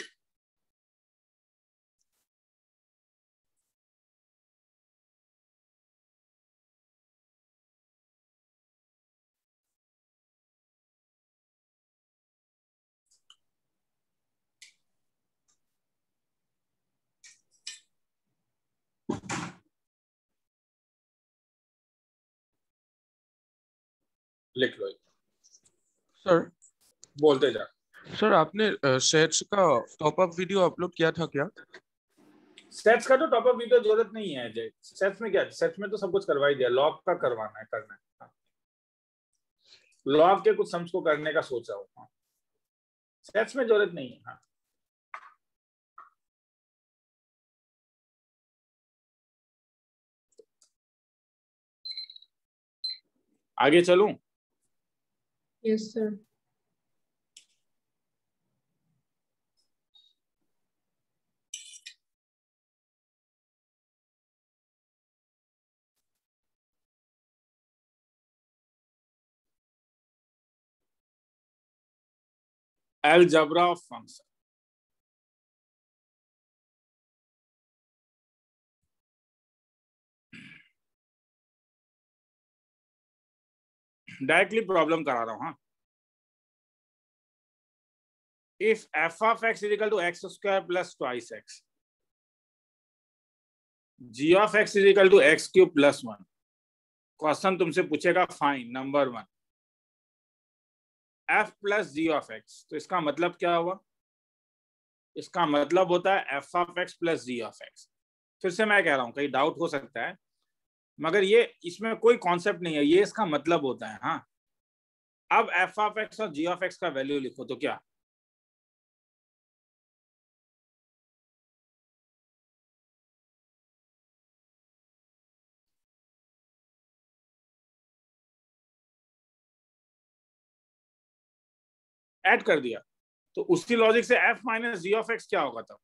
लिख लो। सर बोलते जा। सर आपने सेट्स का टॉप अप वीडियो अपलोड किया था क्या? सेट्स का तो टॉप अप वीडियो जरूरत नहीं है जय। सेट्स में क्या, सेट्स में तो सब कुछ करवा ही दिया। लॉग का करवाना है, करना है। लॉग के कुछ सम्स को करने का सोच रहा हूँ। सेट्स में जरूरत नहीं है। हाँ आगे चलूं? Yes sir. Algebra of function. Directly problem करा रहा हूं। हाँ, if f of x is equal to x square plus twice x, g of x is equal to x cube plus 1, question तुमसे पूछेगा find number 1 f plus g of x। तो इसका मतलब क्या हुआ? इसका मतलब होता है f of x plus g of x। फिर से मैं कह रहा हूं, कहीं डाउट हो सकता है, मगर ये इसमें कोई कॉन्सेप्ट नहीं है, ये इसका मतलब होता है। हाँ, अब f of x और g of x का वैल्यू लिखो तो क्या? ऐड कर दिया, तो उसी लॉजिक से f minus g of x क्या होगा तब?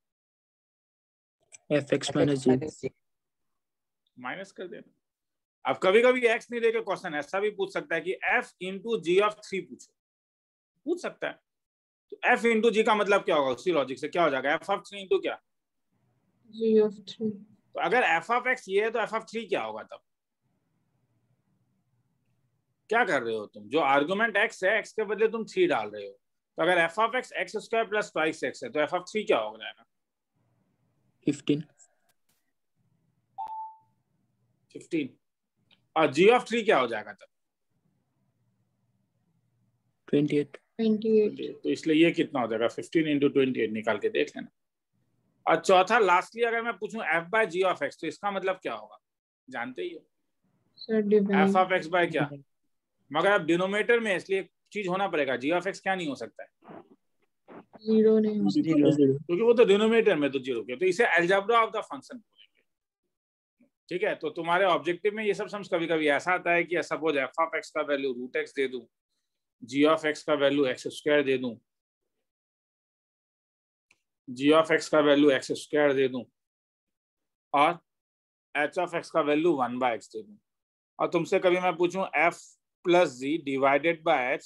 fx minus g। माइनस कर देना। अब कभी कभी x नहीं देके क्वेश्चन ऐसा भी पूछ सकता है कि f इंटू जी ऑफ 3 पूछ सकता है। तो f इंटू जी का मतलब क्या होगा? उसी लॉजिक से क्या हो जाएगा? f ऑफ 3 इंटू क्या? जी ऑफ 3। तो अगर f ऑफ x ये है तो f ऑफ 3 क्या होगा तब? क्या कर रहे हो तुम? जो आर्गुमेंट x है, x के बदले तुम 3 डाल रहे हो। तो अगर f of x x square plus 2x है तो f ऑफ 3 क्या हो जाएगा? 15 15। और g ऑफ 3 क्या हो जाएगा तब? 28 28। तो इसलिए ये कितना हो जाएगा? 15 इंटू 28 निकाल के देख लेना। और चौथा लास्टली अगर मैं पूछूं f by g of x तो इसका मतलब क्या होगा? जानते ही हो, sir divide f of x by क्या? मगर अब डिनोमिनेटर में इसलिए चीज होना पड़ेगा, g ऑफ x क्या नहीं हो सकता है? 0 नहीं हो सकता। क्योंकि वो तो डिनोमिनेटर में तो 0 के, तो इसे अलजेब्रा ऑफ द फंक्शन बोलेंगे। ठीक है, तो तुम्हारे ऑब्जेक्टिव में ये सब समझ कभी कभी ऐसा आता है कि सपोज f ऑफ x का वैल्यू रूट x दे दूं, g ऑफ x का वैल्यू x स्क्वायर दे दूं, g ऑफ x का वैल्यू x स्क्वायर दे दूं, और h ऑफ x का वैल्यू 1/x दे दूं, और तुमसे कभी मैं पूछूं f plus g divided by h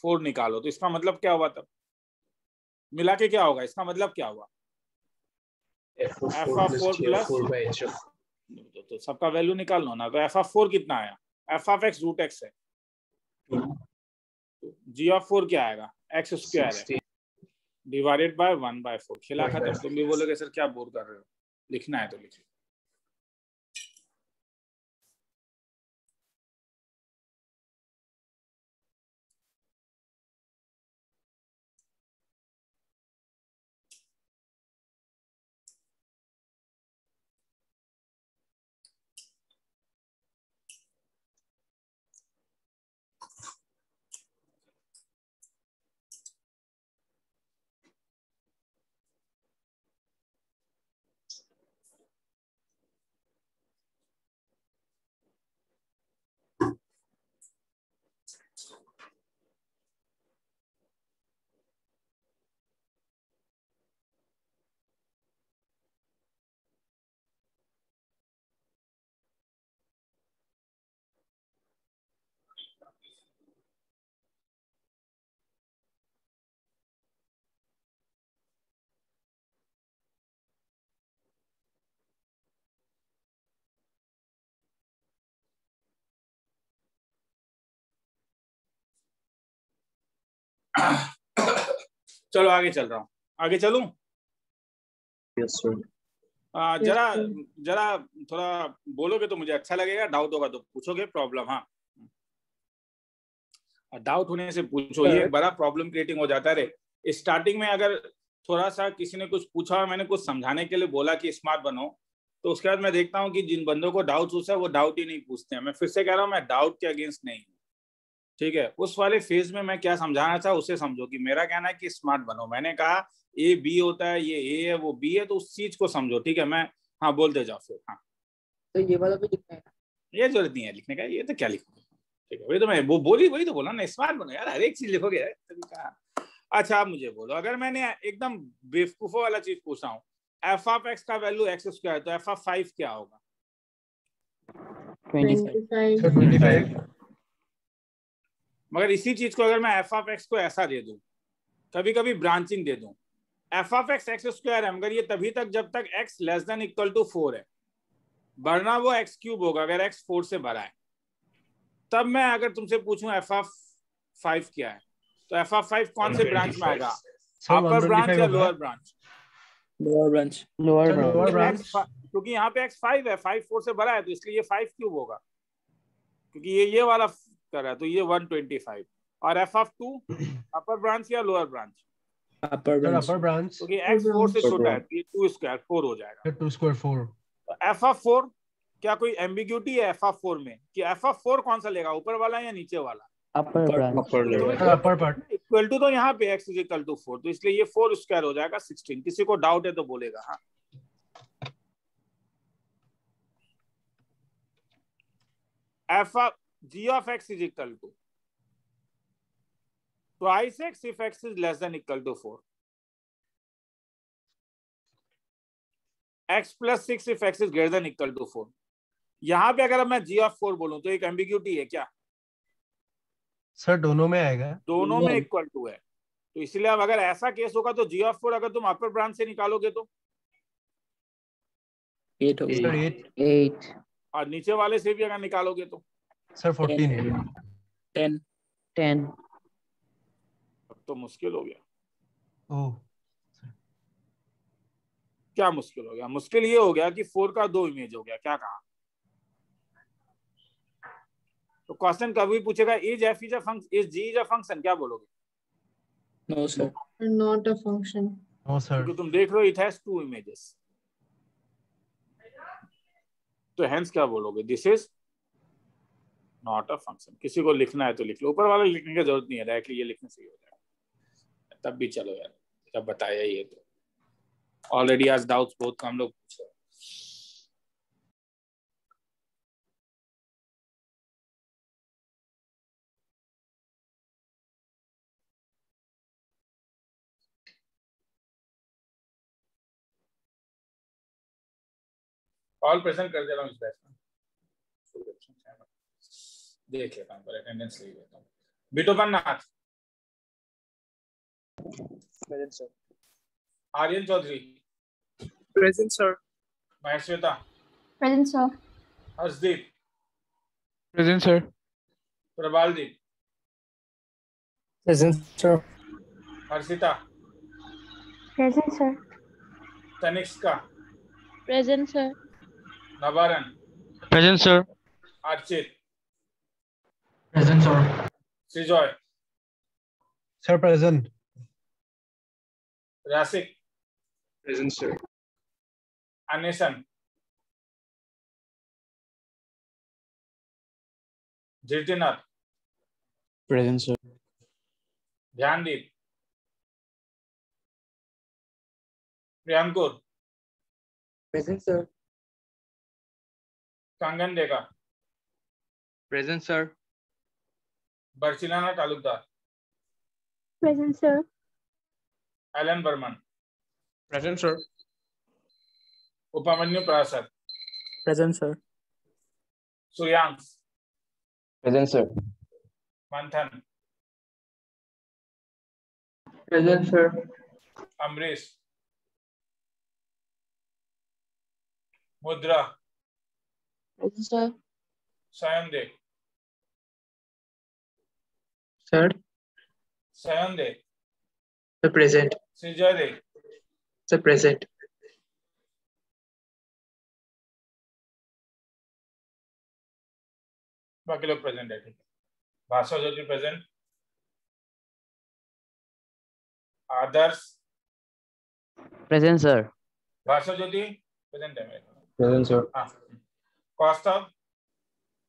4 निकालो, तो इसका मतलब क्या हुआ? तब मिला के क्या होगा? इसका मतलब क्या हुआ? f of f 4 of plus 4 g of plus 4 by h of तो सबका वैल्यू निकाल लो ना। तो f ऑफ 4 कितना आया? f of x root x है, g ऑफ 4 क्या आएगा? x स्क्वायर है 16 डिवाइडेड बाय 1/4। खिला खत्म। तुम भी बोलोगे सर क्या बोर कर रहे हो, लिखना है तो लिखिए। चलो आगे चल रहा हूँ, आगे चलूं? yes sir जरा जरा थोड़ा बोलोगे तो मुझे अच्छा लगेगा, डाउट होगा तो पूछोगे, प्रॉब्लम? हाँ, डाउट होने से पूछो, ये एक बड़ा प्रॉब्लम क्रिएटिंग हो जाता है रे। स्टार्टिंग में अगर थोड़ा सा किसी ने कुछ पूछा और मैंने कुछ समझाने के लिए बोला कि स्मार्ट बनो, तो उसके बाद मैं देखता हूँ कि जिन बंदों को डाउट होता है वो डाउट ही नहीं पूछते हैं। मैं फिर से कह रहा हूँ, मैं डाउट के अगेंस्ट नहीं हूँ, ठीक है? उस वाले फेज में मैं क्या समझाना था उसे समझो, कि मेरा कहना है कि स्मार्ट बनो। मैंने कहा ए बी होता है, ये ए है, वो बी है, तो उस चीज को समझो, ठीक है? मैं हाँ बोलते जाओ फिर। हाँ, तो ये वाला भी लिखना है? ये जरूरत नहीं है लिखने का, ये तो क्या लिखोगे, ठीक है? वही तो मैं वो बोली, वही तो बोला ना, स्मार्ट बनो यार, हर एक चीज लिखोगे तरीका। अच्छा आप मुझे बोलो, अगर मैंने एकदम बेवकूफों वाला चीज पूछा हूँ, एफ ऑफ एक्स का वैल्यू एक्स स्क्वायर, तो एफ ऑफ 5 क्या होगा? 25। 25। मगर इसी चीज को अगर मैं एफ ऑफ एक्स को ऐसा दे दूं, कभी कभी ब्रांचिंग दे दूं, f of x x square है, मगर ये तभी तक जब तक एक्स लेस देन इक्वल टू 4 है, बढ़ना वो एक्स क्यूब होगा अगर एक्स 4 से बड़ा है। तब मैं अगर तुमसे पूछूं एफ ऑफ 5 क्या है, तो एफ ऑफ 5 कौन से ब्रांच में आएगा? अपर ब्रांच या lower branch? Lower branch. Lower branch. क्योंकि यहाँ पे एक्स 5 है, 5 4 से बड़ा है, तो इसलिए ये 5 क्यूब होगा, क्योंकि ये वाला कर रहा है, तो ये 125। और एफ ऑफ 2 अपर ब्रांच या लोअर ब्रांच? अपर ब्रांच क्योंकि एक्स 4 से छोटा है, तो ये 2 स्क्वायर 4 हो जाएगा। 2 स्क्वायर 4। तो एफ ऑफ 4, क्या कोई एम्बिग्यूटी है एफ ऑफ 4 में कि एफ ऑफ 4 कौन सा लेगा, ऊपर वाला या नीचे वाला? Upper branch. Upper part equal to, तो यहाँ पे x इक्वल टू 4, तो इसलिए ये 4 स्क्वायर हो जाएगा 16। किसी को डाउट है तो बोलेगा। हाँ, f of g of x is equal to twice x if x is less than equal to 4, x plus 6 if x is greater than equal to 4। यहाँ पे अगर मैं g ऑफ 4 बोलूं तो एक एम्बिग्यूटी है क्या? सर दोनों में आएगा, दोनों में इक्वल टू है, तो इसलिए अब अगर ऐसा केस होगा तो g ऑफ 4 अगर तुम अपर ब्रांच से निकालोगे तो 8 सर 8 8। और नीचे वाले से भी अगर निकालोगे तो सर 14. 10. 10. अब तो मुश्किल हो गया। ओह, क्या मुश्किल हो गया? मुश्किल ये हो गया कि 4 का 2 इमेज हो गया। क्या कहा? तो क्वेश्चन कभी पूछेगा is f is a function, is g is a function, क्या बोलोगे? No, sir. Not a function. No sir. क्योंकि तुम देख रहे हो इट हैज 2 इमेजेस, तो हेंस क्या बोलोगे? This is not a function. किसी को लिखना है तो लिख लो, ऊपर वाला लिखने की जरूरत नहीं है, डायरेक्टली ये लिखने से ही हो जाएगा। तब भी चलो यार, जब बताया ये तो ऑलरेडी आज डाउट्स बहुत कम लोग पूछ रहे हैं। ऑल प्रेजेंट कर दे रहा हूँ इस बैच में, देख लेता हूँ, पर अटेंडेंस ले लेता हूँ। Bitopan Nath, Present, sir. Aryan Chaudhary, Present, sir. Maheshweta, Present, sir. Harshdeep, Present, sir. Prabaldeep, Present, sir. Harshita, Present, sir. Tanishka, Present, sir. Nawaran, Present, sir. Archit, Present, sir. Sreejoy, sir present. Rasik, Present, sir. Anesan, Dhritinath, Present, sir. Dhyandeep, Priyankur, Present, sir. Kangan Deka, Present, sir. Barsilana Talukdar, Present, sir. Alan Barman, Present, sir. Upamanyu Prasad, Present, sir. Suryansh, Present, sir. Manthan, Present, sir. Amrish, मुद्रा, Present, sir. स्वयंदेव, Sir. स्वयंदेव, Sir, present. Shrijay देव, Sir, present. बाकी लोग प्रेजेंट है, ठीक है। भाषा ज्योति प्रेजेंट, आदर्श, Present, sir. भाषा ज्योति प्रेजेंट है मेरे। Present, sir. हाँ, Kaustav,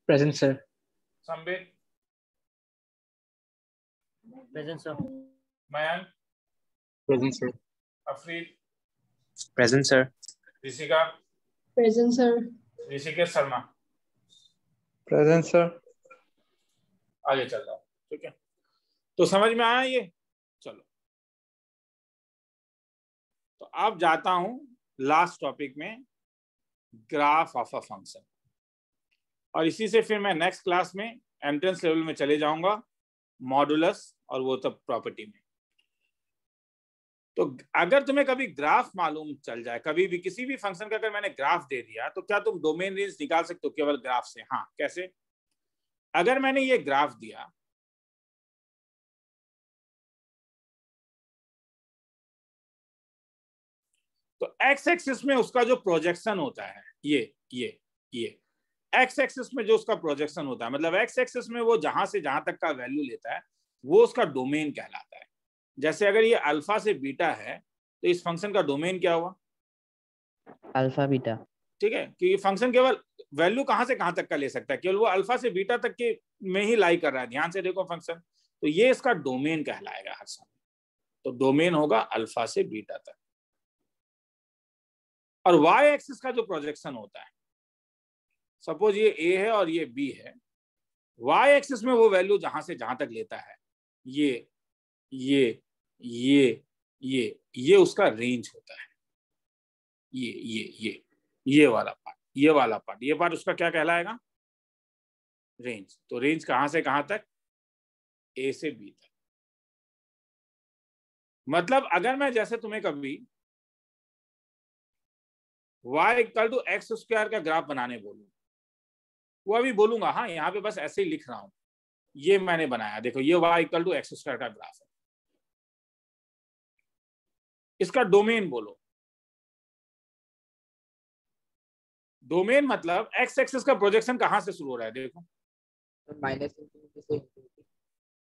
Present, sir. Sambit, Present, sir. Mayank, Present, sir. Afrid, Present, sir. Rishika, Present, sir. Rishikesh Sharma. Present, sir. आगे चल रहा हूँ, ठीक है। तो समझ में आया ये? चलो, तो अब जाता हूं लास्ट टॉपिक में, ग्राफ ऑफ अ फंक्शन, और इसी से फिर मैं नेक्स्ट क्लास में एंट्रेंस लेवल में चले जाऊंगा, मॉडुलस और वो तब प्रॉपर्टी में। तो अगर तुम्हें कभी ग्राफ मालूम चल जाए, कभी भी किसी भी फंक्शन का अगर मैंने ग्राफ दे दिया, तो क्या तुम डोमेन रेंज निकाल सकते हो केवल ग्राफ से? हाँ, कैसे? अगर मैंने ये ग्राफ दिया, तो एक्स एक्सिस में उसका जो प्रोजेक्शन होता है, ये एक्स एक्सिस में जो उसका प्रोजेक्शन होता है, मतलब एक्स एक्सिस में वो जहां से जहां तक का वैल्यू लेता है, वो उसका डोमेन कहलाता है। जैसे अगर ये अल्फा से बीटा है, तो इस फंक्शन का डोमेन क्या हुआ? Alpha, beta. ठीक है, कि फंक्शन केवल वैल्यू कहां से कहां तक का ले सकता है, केवल वो अल्फा से बीटा तक के में ही लाई कर रहा है। ध्यान से देखो फंक्शन, तो ये इसका डोमेन कहलाएगा हर समय। तो डोमेन होगा अल्फा से बीटा तक। और वाई एक्सिस का जो प्रोजेक्शन होता है, सपोज ये ए है और ये बी है, वाई एक्सिस में वो वैल्यू जहां से जहां तक लेता है, ये उसका रेंज होता है। ये वाला पार्ट, ये पार्ट उसका क्या कहलाएगा? रेंज। तो रेंज कहां से कहां तक? ए से बी तक। मतलब अगर मैं जैसे तुम्हें कभी y = x² का ग्राफ बनाने बोलूं, वो अभी बोलूंगा। हाँ, यहाँ पे बस ऐसे ही लिख रहा हूं। ये मैंने बनाया, देखो ये y equal to x square का ग्राफ है। इसका डोमेन बोलो। डोमेन मतलब एक्स एक्सिस का प्रोजेक्शन कहां से शुरू हो रहा है, देखो माइनस इन्फिनिटी से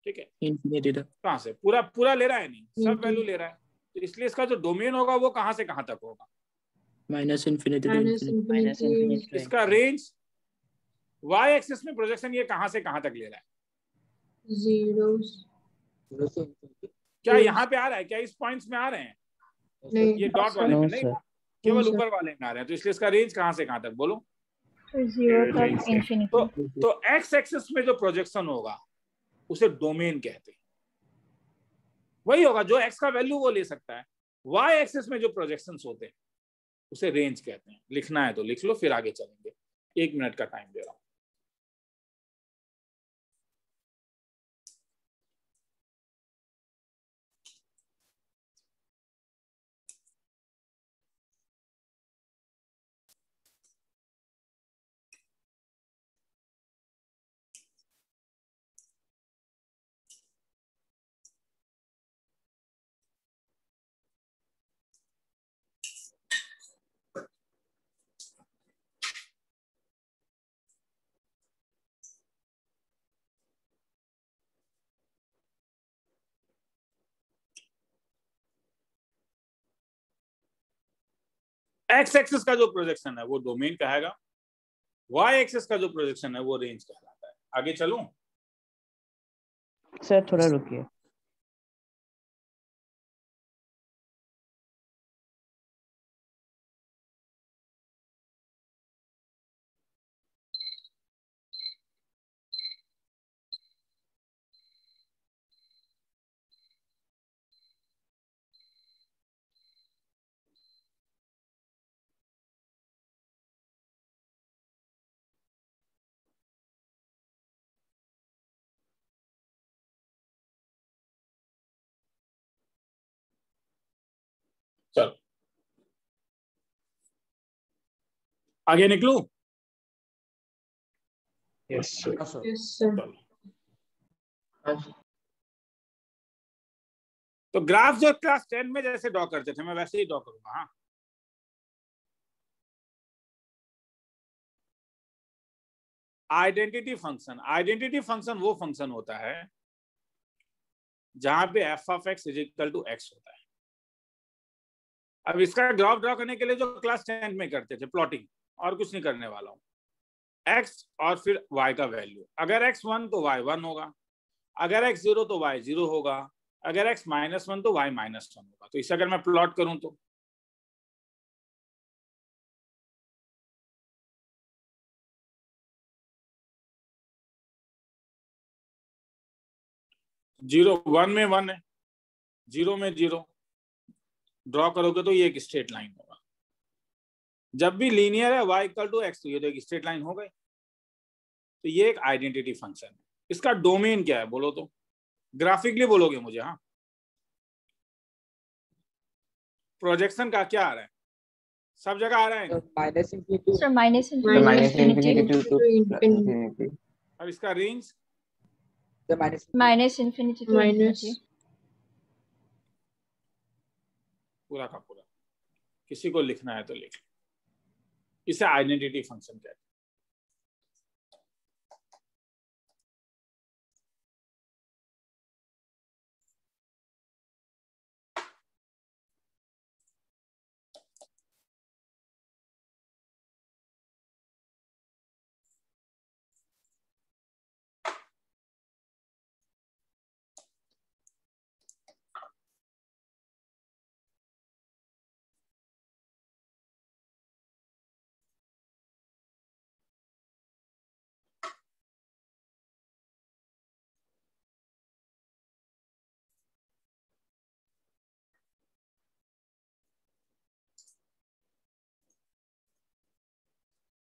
ठीक है, इन्फिनिटी तक। कहां से? पूरा पूरा ले रहा है, नहीं सब वैल्यू ले रहा है, तो इसलिए इसका जो डोमेन होगा वो कहां से कहां तक होगा? Minus infinity minus minus infinity infinity इसका रेंज y एक्सिस में प्रोजेक्शन ये कहां से कहां तक ले रहा है? 0 से इन्फिनिटी। क्या यहाँ पे आ रहा है? क्या इस पॉइंट्स में आ रहे हैं? नहीं ये डॉट वाले में नो नहीं, सर, केवल सर। ऊपर वाले में आ रहे हैं, तो इसलिए इसका रेंज कहां से कहां तक बोलो? 0 तक इंफिनिटी। तो एक्स एक्सिस में जो प्रोजेक्शन होगा उसे डोमेन कहते हैं। वही होगा जो एक्स का वैल्यू वो ले सकता है। वाई एक्सिस में जो प्रोजेक्शंस होते हैं उसे रेंज कहते हैं। लिखना है तो लिख लो, फिर आगे चलेंगे। 1 मिनट का टाइम दे रहा हूं। एक्स एक्सिस का जो प्रोजेक्शन है वो डोमेन कहेगा, वाई एक्सिस का जो प्रोजेक्शन है वो रेंज कहलाता है। आगे चलूं? सर थोड़ा रुकिए। चलो आगे निकलूं? Yes sir. Yes sir. तो ग्राफ जो क्लास 10 में जैसे ड्रॉ करते थे मैं वैसे ही ड्रॉ करूंगा। हाँ, आइडेंटिटी फंक्शन। आइडेंटिटी फंक्शन वो फंक्शन होता है जहां पे f of x is equal to x होता है। अब इसका ग्राफ ड्रॉ करने के लिए जो क्लास 10 में करते थे प्लॉटिंग, और कुछ नहीं करने वाला हूं। एक्स और फिर वाई का वैल्यू, अगर एक्स 1 तो वाई 1 होगा, अगर एक्स 0 तो वाई 0 होगा, अगर एक्स -1 तो वाई -1 होगा। तो इसे अगर मैं प्लॉट करूं तो जीरो 1 में 1 है, 0 में 0 ड्रॉ करोगे तो ये एक स्ट्रेट लाइन होगा। जब भी लीनियर है y इक्वल टू एक्स तो ये तो एक स्ट्रेट लाइन हो गई। तो ये एक आइडेंटिटी फंक्शन है। इसका डोमेन क्या है बोलो तो? ग्राफिकली बोलोगे मुझे। हाँ, प्रोजेक्शन का क्या आ रहा है? सब जगह आ रहा है। Minus infinity. Sir minus minus infinity infinity to infinity. अब इसका range minus infinity to minus infinity. पूरा का पूरा। किसी को लिखना है तो लिख लो। इसे आइडेंटिटी फंक्शन कहते हैं।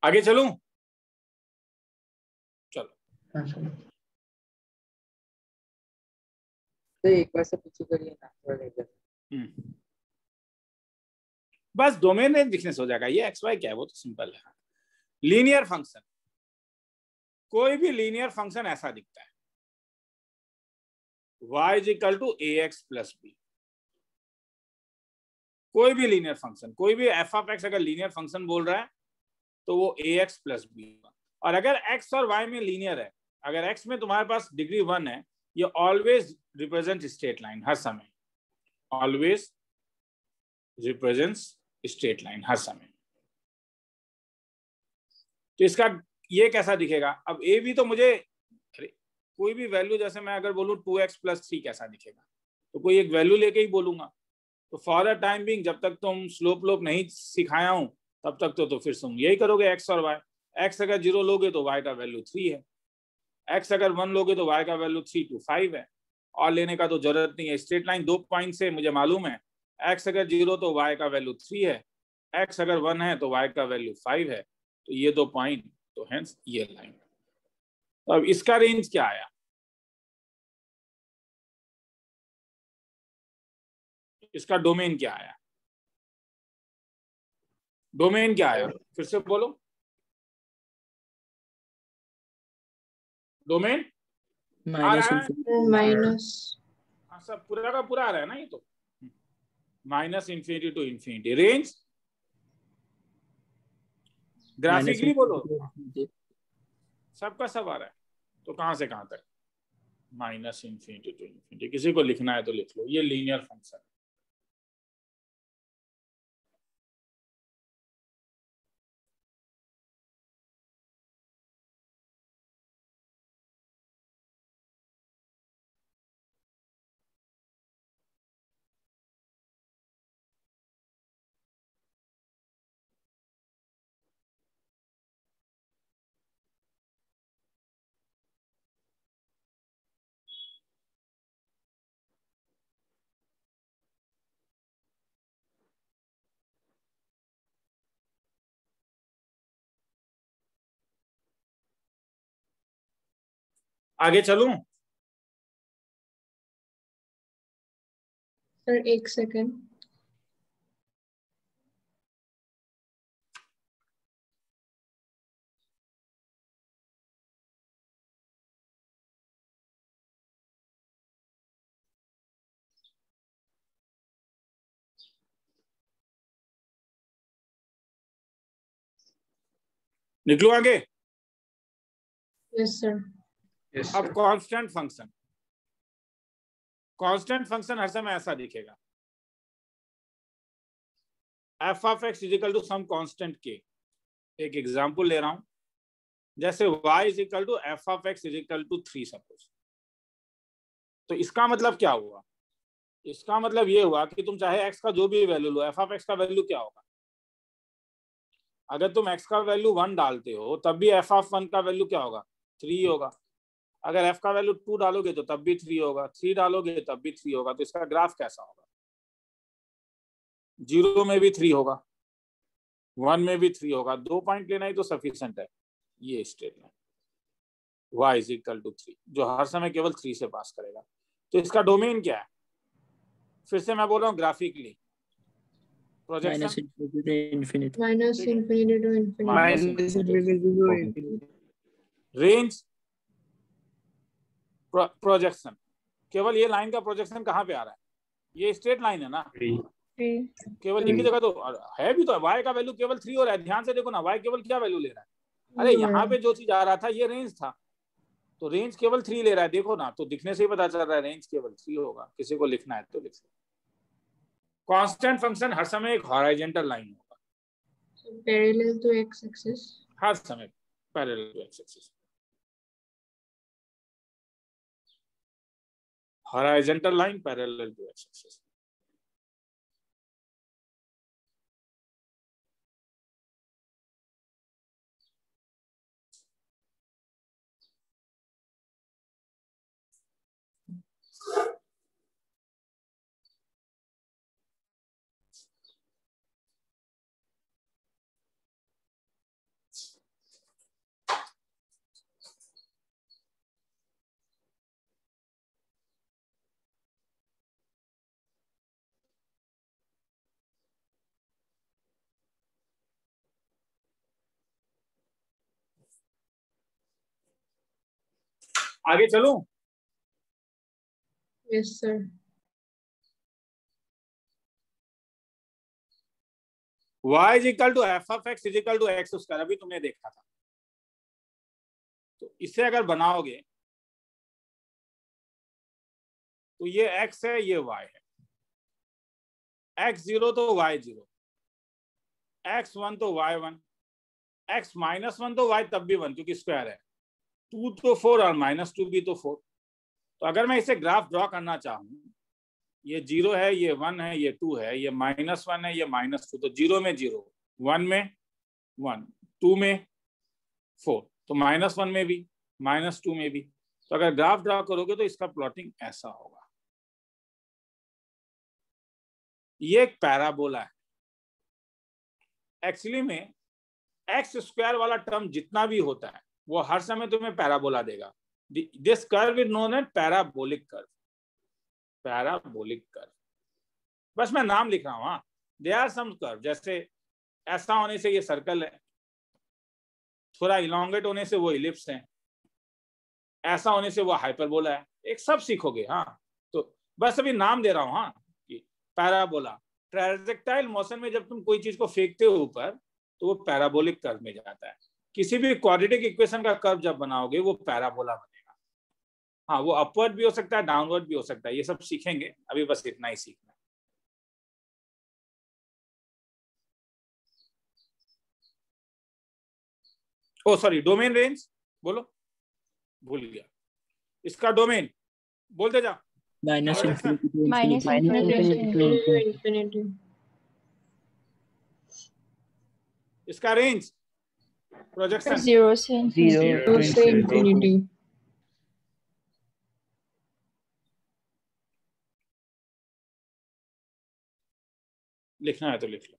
आगे चलूं? चलो तो एक बार से पीछे करिए ना थोड़ा। बस डोमेन रेंज दिखने से हो जाएगा। ये एक्स वाई क्या है वो तो सिंपल है। लीनियर फंक्शन, कोई भी लीनियर फंक्शन ऐसा दिखता है, y is equal to ax plus b. कोई भी लीनियर फंक्शन, कोई भी एफ ऑफ एक्स अगर लीनियर फंक्शन बोल रहा है तो वो ax प्लस बी। और अगर x और y में लीनियर है, अगर x में तुम्हारे पास डिग्री 1 है, ये ऑलवेज रिप्रेजेंट स्ट्रेट लाइन, हर समय ऑलवेज रिप्रेजेंट्स स्ट्रेट लाइन, हर समय। तो इसका ये कैसा दिखेगा? अब ए भी तो मुझे कोई भी वैल्यू, जैसे मैं अगर बोलूं 2x प्लस 3 कैसा दिखेगा, तो कोई एक वैल्यू लेके ही बोलूंगा। तो फॉर द टाइम बिंग, जब तक तुम स्लोप लोप नहीं सिखाया हूं तब तक तो फिर तुम यही करोगे x और y। x अगर 0 लोगे तो y का वैल्यू 3 है, x अगर 1 लोगे तो y का वैल्यू 3 to 5 है। और लेने का तो जरूरत नहीं है, स्ट्रेट लाइन 2 पॉइंट से मुझे मालूम है x अगर 0 तो y का वैल्यू 3 है, x अगर 1 है तो y का वैल्यू 5 है। तो ये 2 पॉइंट, तो हेंस ये लाइन। तो अब इसका रेंज क्या आया? इसका डोमेन क्या आया? डोमेन क्या आया? फिर से बोलो, डोमेन आ रहा है माइनस, सब पूरा का पूरा आ रहा है ना, ये तो minus infinity to infinity. Range graphically बोलो, सबका सब आ रहा है। तो कहां से कहां तक? Minus infinity to infinity. किसी को लिखना है तो लिख लो, ये लीनियर फंक्शन। आगे चलूं? सर एक सेकंड। निकलू आगे? Yes sir. अब कांस्टेंट फंक्शन, कांस्टेंट फंक्शन हर समय ऐसा दिखेगा, f of x is equal to some constant k. एक एग्जांपल ले रहा हूं, जैसे y is equal to f of x is equal to 3 suppose. तो इसका मतलब क्या हुआ? इसका मतलब ये हुआ कि तुम चाहे x का जो भी value low, F of x का वैल्यू क्या होगा? अगर तुम x का वैल्यू 1 डालते हो तब भी एफ ऑफ 1 का वैल्यू क्या होगा? 3 होगा। अगर f का वैल्यू 2 डालोगे तो तब भी 3 होगा, 3 डालोगे तब भी 3 होगा। तो इसका ग्राफ कैसा होगा? 0 में भी 3 होगा, 1 में भी 3 होगा। 2 पॉइंट लेना ही तो सफिशिएंट है। ये straight line y is equal to 3, जो हर समय केवल 3 से पास करेगा। तो इसका डोमेन क्या है? फिर से मैं बोल रहा हूँ graphically, projection minus infinity to infinity. Range projection, केवल ये लाइन का प्रोजेक्शन कहाँ पे आ रहा है? ये स्ट्रेट लाइन है ना, केवल एक ही जगह तो है भी। तो y का वैल्यू केवल 3 हो रहा है। ध्यान से देखो ना, y केवल क्या वैल्यू ले रहा है? अरे यहाँ पे जो चीज आ रहा था ये रेंज था, तो रेंज केवल 3 ले रहा है। देखो ना, तो दिखने से ही पता चल रहा है रेंज केवल 3 होगा। किसी को लिखना है तो लिख लो। कांस्टेंट फंक्शन हर समय एक हॉरिजॉन्टल लाइन होगा, पैरेलल टू एक्स एक्सिस, हर समय parallel to x axis. Horizontal line parallel to x axis. आगे चलूं? Yes sir. y is equal to f of x is equal to x square, अभी तुमने देखा था। तो इसे अगर बनाओगे तो ये x है, ये y है। x0 तो y0, x1 तो y1, x -1 तो y तब भी 1 क्योंकि स्क्वायर है। 2 तो 4 और -2 भी तो 4। तो अगर मैं इसे ग्राफ ड्रॉ करना चाहूं, ये 0 है, ये 1 है, ये 2 है, ये -1 है, ये -2, तो 0 में 0, 1 में 1, 2 में 4, तो -1 में भी, -2 में भी। तो अगर ग्राफ ड्रॉ करोगे तो इसका प्लॉटिंग ऐसा होगा। ये एक पैराबोला है। एक्चुअली में एक्स स्क्वायर वाला टर्म जितना भी होता है वो हर समय तुम्हें पैराबोला देगा। This curve is known as parabolic curve. Parabolic curve, बस मैं नाम लिख रहा हूं। हाँ, दे आर सम कर्व, जैसे ऐसा होने से ये सर्कल है, थोड़ा इलोंगेट होने से वो इलिप्स है, ऐसा होने से वो हाइपरबोला है। एक सब सीखोगे। हाँ, तो बस अभी नाम दे रहा हूं। हाँ, पैराबोला। ट्रांजैक्टाइल मोशन में जब तुम कोई चीज को फेंकते हो ऊपर तो वो पैराबोलिक कर्व में जाता है। किसी भी क्वाड्रेटिक इक्वेशन का कर्व जब बनाओगे वो पैराबोला बनेगा। हाँ, वो अपवर्ड भी हो सकता है, डाउनवर्ड भी हो सकता है, ये सब सीखेंगे, अभी बस इतना ही सीखना है। ओ सॉरी, डोमेन रेंज बोलो, भूल गया। इसका डोमेन बोलते जा। Minus infinity. इसका रेंज प्रोजेक्शन 0 से इन्फिनिटी। लिखना है तो लिख लो।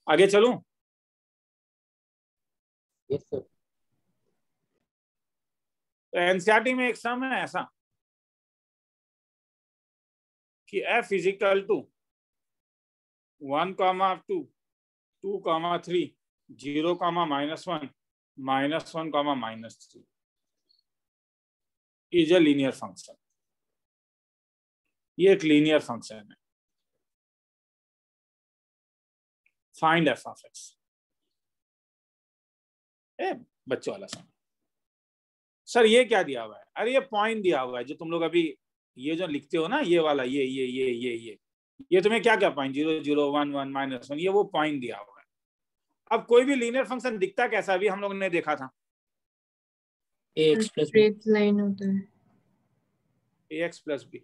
आगे चलूं? Yes sir. तो एनसीईआरटी में एक सम है ऐसा कि f is equal to 1, 2, 2, 3, 0, -1, -1, -3 is a linear function. ये एक लीनियर फंक्शन है। Find f of x. बच्चों वाला सम। सर ये क्या दिया हुआ है? अरे ये पॉइंट दिया हुआ है जो तुम लोग अभी ये जो लिखते हो ना, ये वाला, ये तुम्हें क्या क्या पॉइंट, 0, 0, 1, 1, -1, ये वो पॉइंट दिया हुआ है। अब कोई भी लीनियर फंक्शन दिखता कैसा भी हम लोग ने देखा था, ax प्लस स्ट्रेट लाइन होता है, ax प्लस b।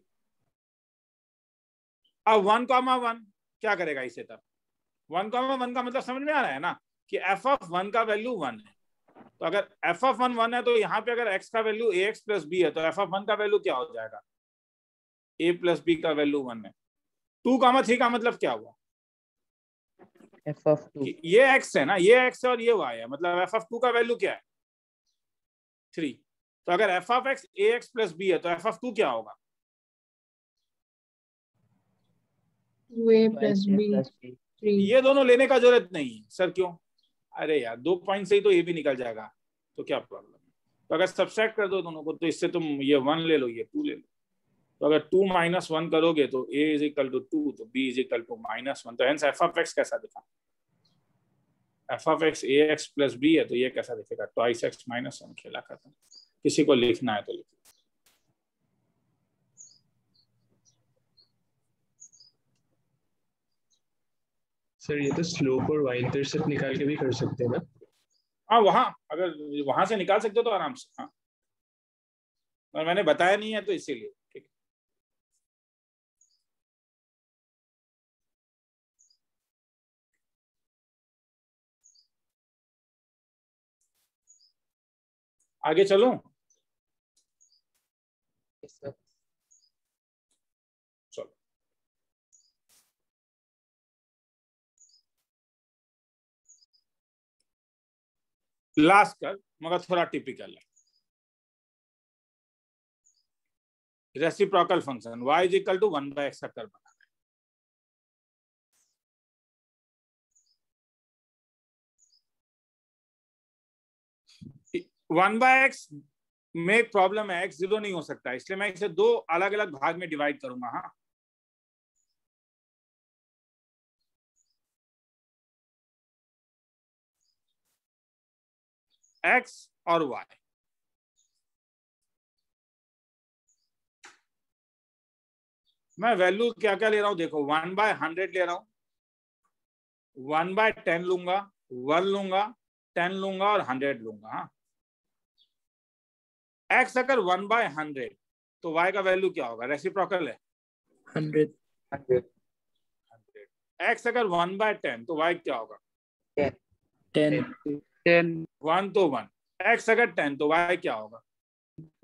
अब 1, 1 क्या करेगा इसे? तब 1, 1 का मतलब समझ में आ रहा है ना कि f ऑफ 1 का वैल्यू 1 है। तो अगर f ऑफ 1 1 है तो यहाँ पे अगर x का वैल्यू ax प्लस b है तो f ऑफ 1 का वैल्यू क्या हो जाएगा? a प्लस b का वैल्यू 1 है। 2, 3 का मतलब क्या हुआ? f of 2 ये x है ना, ये x है और ये y है, मतलब f ऑफ 2 का वैल्यू क्या है? 3। तो अगर f of x ax plus b है तो f ऑफ 2 क्या होगा? 2a plus b। ये दोनों लेने का जरूरत नहीं है। सर क्यों? अरे यार 2 पॉइंट से ही तो ये भी निकल जाएगा, तो क्या प्रॉब्लम है? तो अगर सब्सट्रैक्ट कर दो दोनों को तो इससे तुम ये 1 ले लो, ये 2 ले लो। तो अगर 2 - 1 करोगे तो a इज इक्वल टू 2, तो b इज इक्वल टू -1। तो हेंस f ऑफ x कैसा दिखा? f of x ax plus b है तो ये कैसा दिखेगा? Twice x -1। खेला खत्म। किसी को लिखना है तो लिखो। सर ये तो स्लोप और y इंटरसेप्ट निकाल के भी कर सकते हैं ना? हाँ, वहां अगर वहां से निकाल सकते हो तो आराम से। हाँ, और मैंने बताया नहीं है तो इसीलिए। ठीक है, आगे चलूं? Yes sir. चलो, लास्ट कर मगर थोड़ा टिपिकल है। Reciprocal function y is equal to 1/x का कर्व बना है। 1/x में एक प्रॉब्लम है, x 0 नहीं हो सकता, इसलिए मैं इसे दो अलग अलग भाग में डिवाइड करूंगा। हाँ, x और y। मैं वैल्यू क्या क्या ले रहा हूं देखो, 1/100 ले रहा हूं, 1/10 लूंगा, 1 लूंगा, 10 लूंगा और 100 लूंगा। हाँ, x अगर 1/100 तो y का वैल्यू क्या होगा? रेसिप्रोकल है 100 x अगर 1/10 तो y क्या होगा? 10 1 तो 1। x अगर 10 तो y क्या होगा?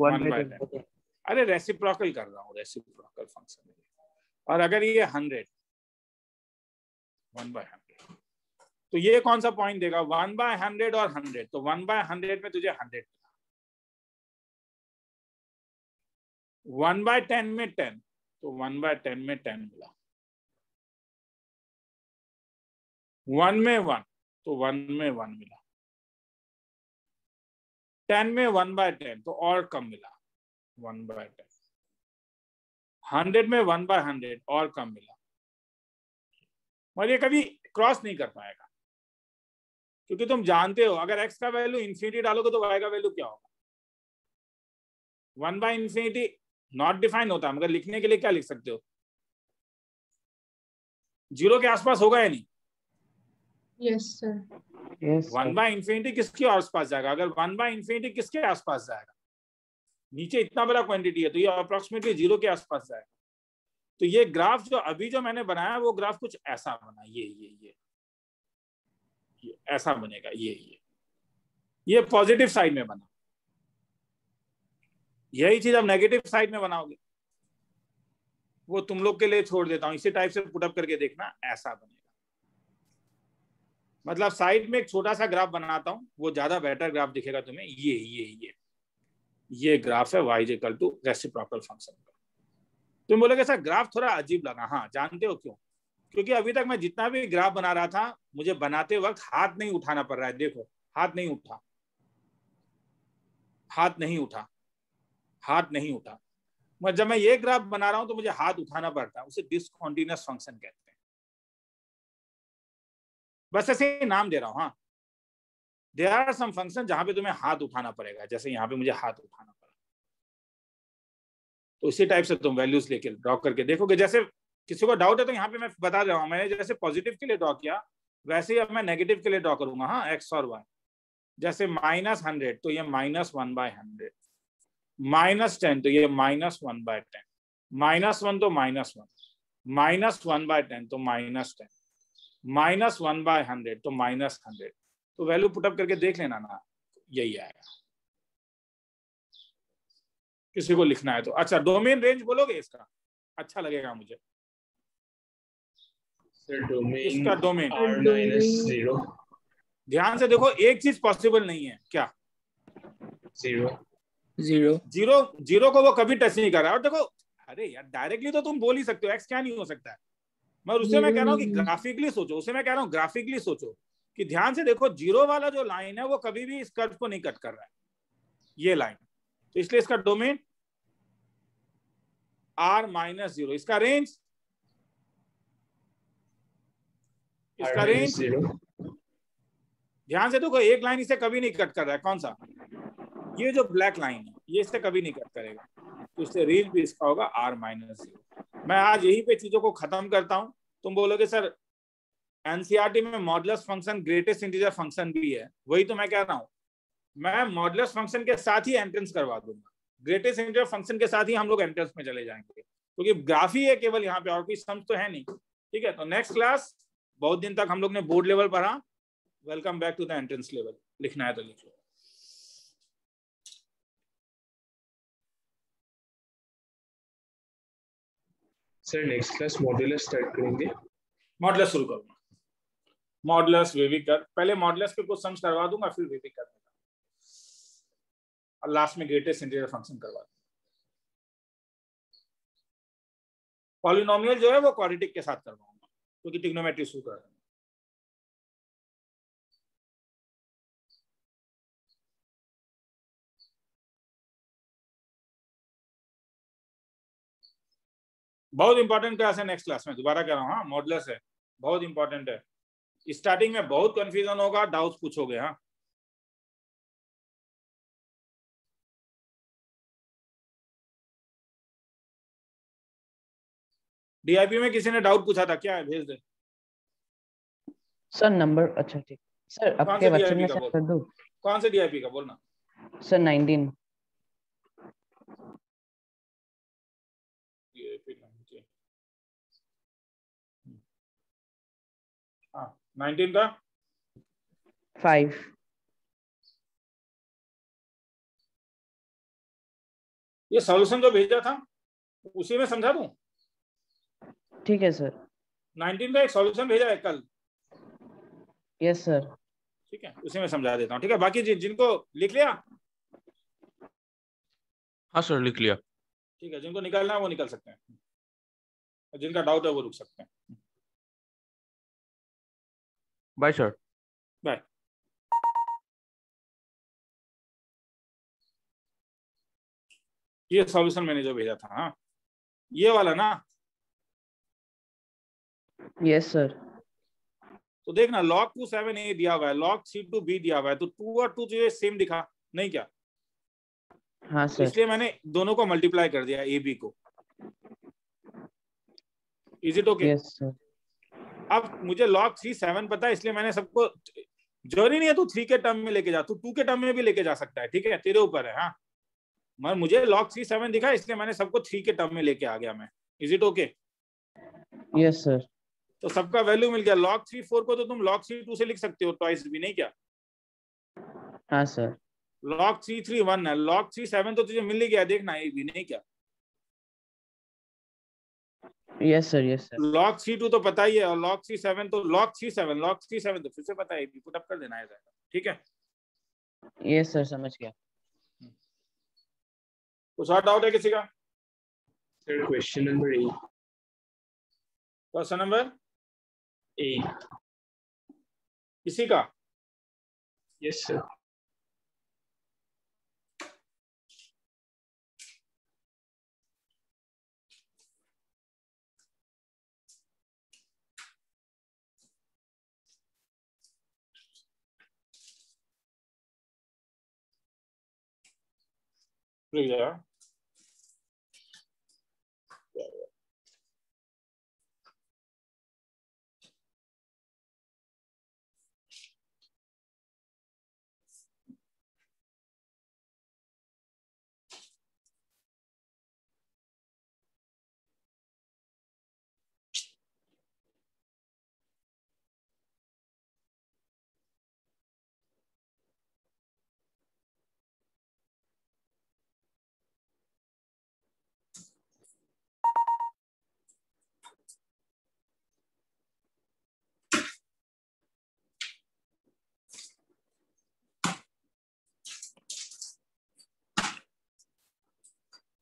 1/10। अरे रेसिप्रोकल कर रहा हूँ, रेसिप्रोकल फंक्शन। और अगर ये 100 1/100 तो ये कौन सा पॉइंट देगा? 1/100 और 100, तो 1/100 में तुझे 100, 1/10 में 10, तो 1/10 में 10 मिला, 1 में 1 तो 1 में 1 मिला, 10 में 1/10 तो और कम मिला 1/10, 100 में 1/100 और कम मिला। और ये कभी क्रॉस नहीं कर पाएगा क्योंकि तुम जानते हो अगर x का वैल्यू इंफिनिटी डालोगे तो y का वैल्यू क्या होगा? 1/∞ नॉट डिफाइन होता, मगर लिखने के लिए क्या लिख सकते हो? 0 के आसपास होगा या नहीं? Yes sir. 1/∞ किसके आसपास जाएगा? अगर 1/∞ किसके आसपास जाएगा? नीचे इतना बड़ा क्वांटिटी है तो ये अप्रोक्सीमेटली 0 के आसपास जाएगा। तो ये ग्राफ जो अभी जो मैंने बनाया वो ग्राफ कुछ ऐसा बना, ये ऐसा बनेगा, ये पॉजिटिव साइड में बना। यही चीज अब नेगेटिव साइड में बनाओगे, वो तुम लोग के लिए छोड़ देता हूं, इसी टाइप से पुटअप करके देखना, ऐसा बनेगा। मतलब साइड में एक छोटा सा ग्राफ बनाता हूं, वो ज्यादा बेटर ग्राफ दिखेगा तुम्हें। ये ग्राफ है y equal to reciprocal function का। तुम बोलोगे सर ग्राफ थोड़ा अजीब लगा। हाँ, जानते हो क्यों? क्योंकि अभी तक मैं जितना भी ग्राफ बना रहा था मुझे बनाते वक्त हाथ नहीं उठाना पड़ रहा है। देखो, हाथ नहीं उठा, मगर जब मैं ये ग्राफ बना रहा हूं तो मुझे हाथ उठाना पड़ता है, उसे डिसकंटीन्यूअस फंक्शन कहते हैं। बस ऐसे ही नाम दे रहा हूं। हाँ, देयर आर सम फंक्शन जहां पे तुम्हें हाथ उठाना पड़ेगा, जैसे यहाँ पे मुझे हाथ उठाना पड़ा। तो इसी टाइप से तुम वैल्यूज लेके ड्रॉ करके देखोगे। जैसे किसी को डाउट है तो यहाँ पे मैं बता रहा हूँ, मैंने जैसे पॉजिटिव के लिए ड्रॉ किया वैसे ही अब मैं नेगेटिव के लिए ड्रॉ करूंगा। हाँ, एक्स और वाई। जैसे -100 तो ये -1/100, -10 तो ये -1/10, -1 तो -1, -1/10 तो -10, -1/100 तो -100। तो वैल्यू पुटअप करके देख लेना ना, यही आएगा। किसी को लिखना है तो अच्छा डोमेन रेंज बोलोगे, इसका अच्छा लगेगा मुझे। इसका डोमेन R-0 ध्यान से देखो, एक चीज पॉसिबल नहीं है। क्या? 0 को वो कभी टच नहीं कर रहा है। और देखो, अरे यार डायरेक्टली तो तुम बोल ही सकते हो एक्स क्या नहीं हो सकता है, मगर उससे मैं कह रहा हूँ कि ग्राफिकली सोचो, कि ध्यान से देखो 0 वाला जो लाइन है वो कभी भी इस कर्व को नहीं कट कर रहा है, ये लाइन। तो इसलिए इसका डोमेन R-0। इसका रेंज ध्यान से देखो, एक लाइन इसे कभी नहीं कट कर रहा है। कौन सा? ये जो ब्लैक लाइन है, ये इससे कभी नहीं कट करेगा, तो इससे रेंज भी इसका होगा R-0। मैं आज यहीं पे चीजों को खत्म करता हूं। तुम बोलोगे सर एनसीईआरटी में modulus function greatest integer function भी है, वही तो मैं कह रहा हूं। मैं मॉडुलस फंक्शन के साथ ही एंट्रेंस करवा दूंगा, ग्रेटेस्ट इंटीजर फंक्शन के साथ ही हम लोग एंट्रेंस में चले जाएंगे, क्योंकि ग्राफ ही है केवल यहाँ पे, और कोई सम्स तो है नहीं। ठीक है, तो नेक्स्ट क्लास, बहुत दिन तक हम लोग ने बोर्ड लेवल पढ़ा, welcome back to the entrance level. लिखना है तो लिख लो। Sir next class modulus start करेंगे। मॉडुलस शुरू करूंगा, मॉडुलस वेविकर। पहले मॉडुलस पे कुछ सम्स करवा दूंगा, फिर वेविकर। और लास्ट में ग्रेटेस्ट इंटीजर फंक्शन करवा। पॉलिनोमियल जो है वो क्वाड्रेटिक के साथ करवाऊंगा क्योंकि ट्रिग्नोमेट्री शुरू कर रहे हैं। बहुत इंपॉर्टेंट क्लास है नेक्स्ट क्लास में, दोबारा कह रहा हूँ। हाँ, मॉडुलस है, बहुत इंपॉर्टेंट है। स्टार्टिंग में बहुत कंफ्यूजन होगा, डाउट्स पूछोगे। हाँ, डीआईपी में किसी ने डाउट पूछा था, क्या है भेज दे सर नंबर। अच्छा ठीक सर, कौन आपके से बच्चन डीआईपी में का सेट बोल, कर दूं? कौन से डीआईपी का बोलना। सर 19। हाँ 19 का 5। ये सॉल्यूशन जो भेजा था उसी में समझा दूं। ठीक है सर। 19 का एक सॉल्यूशन भेजा है कल। Yes sir. ठीक है, उसी में समझा देता हूँ। ठीक है, बाकी जिनको लिख लिया। हाँ सर लिख लिया। ठीक है, जिनको निकलना है वो निकल सकते हैं, जिनका डाउट है वो रुक सकते हैं। Bye sir. बाय। ये सॉल्यूशन मैंने जो भेजा था, हाँ ये वाला ना। Yes sir. तो देखना log 2 7 a दिया हुआ है, log 3 2 b दिया हुआ है, तो 2 और 2 जो सेम दिखा नहीं क्या। हाँ तो सर। इसलिए मैंने दोनों को मल्टीप्लाई कर दिया ए बी को। Is it okay? Yes sir. अब मुझे log 3 7 पता है, इसलिए मैंने सबको, जरूरी नहीं है तू 3 के टर्म में लेके जा, तू 2 के टर्म में भी लेके जा सकता है। ठीक है, तेरे ऊपर है। हाँ, मैं मुझे log 3 7 दिखा इसलिए मैंने सबको 3 के टर्म में लेके आ गया मैं। Is it okay? Yes sir. तो सबका वैल्यू मिल गया। log 3 4 को तो तुम log 3 2 से लिख सकते हो, ट्वाइस भी नहीं क्या। हाँ सर। log 3 3 1 है, log 3 7 तो तुझे मिल ही गया, देखना ये भी नहीं क्या। Yes sir. Yes sir. log 3 2 तो पता ही है, और log 3 7 तो log 3 7 तो फिर से पता है, पुट अप कर देना है। ठीक है, यस सर, समझ गया। कुछ और डाउट है किसी का? Sir question number 8। Question number 8। किसी का? Yes sir. रुक जा।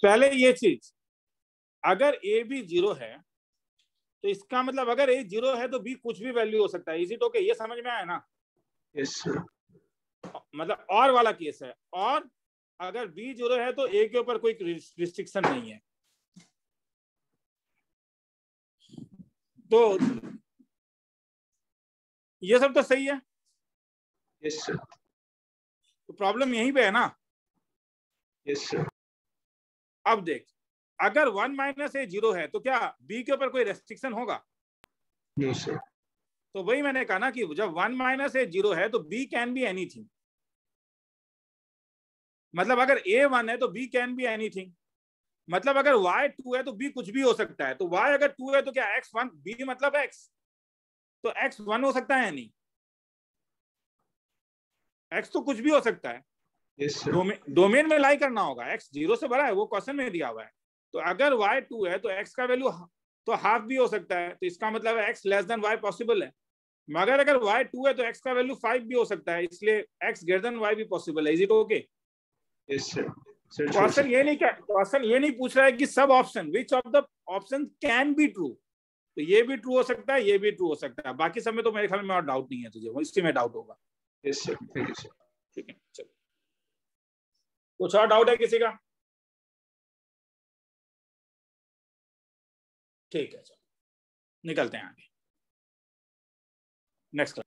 पहले ये चीज, अगर ए भी 0 है तो इसका मतलब अगर ए 0 है तो बी कुछ भी वैल्यू हो सकता है। Is it okay? ये समझ में आया ना? Yes sir. मतलब और वाला केस है, और अगर बी 0 है तो ए के ऊपर कोई रिस्ट्रिक्शन नहीं है। तो ये सब तो सही है। Yes sir. तो प्रॉब्लम यहीं पे है ना। Yes sir. अब देख, अगर 1 माइनस ए 0 है तो क्या बी के ऊपर कोई रेस्ट्रिक्शन होगा? No sir. तो वही मैंने कहा ना कि जब 1 माइनस ए 0 है तो बी कैन बी एनीथिंग। मतलब अगर ए 1 है तो बी कैन बी एनीथिंग। मतलब अगर y 2 है तो b कुछ भी हो सकता है। तो y अगर 2 है तो क्या x 1, b मतलब x, तो x 1 हो सकता है? नहीं, x तो कुछ भी हो सकता है। Yes sir. डोमेन में लाई करना होगा। x 0 से बड़ा है, वो क्वेश्चन में दिया हुआ है। तो अगर y 2 है तो x का वैल्यू तो हाफ भी हो सकता है। तो इसका मतलब है x less than y possible है। मगर अगर y 2 है तो x का वैल्यू 5 भी हो सकता है, इसलिए x ग्रेटर देन y भी पॉसिबल है। Is it okay? Yes sir sir question ये नहीं पूछ रहा है कि सब option which of the option can be true, तो ये भी ट्रू हो सकता है, ये भी ट्रू हो सकता है, बाकी सब में तो मेरे ख्याल में और डाउट नहीं है तुझे, वो इसी में डाउट होगा। Yes sir thank you sir. ठीक है चलो, कुछ और डाउट है किसी का? ठीक है चलो निकलते हैं आगे नेक्स्ट।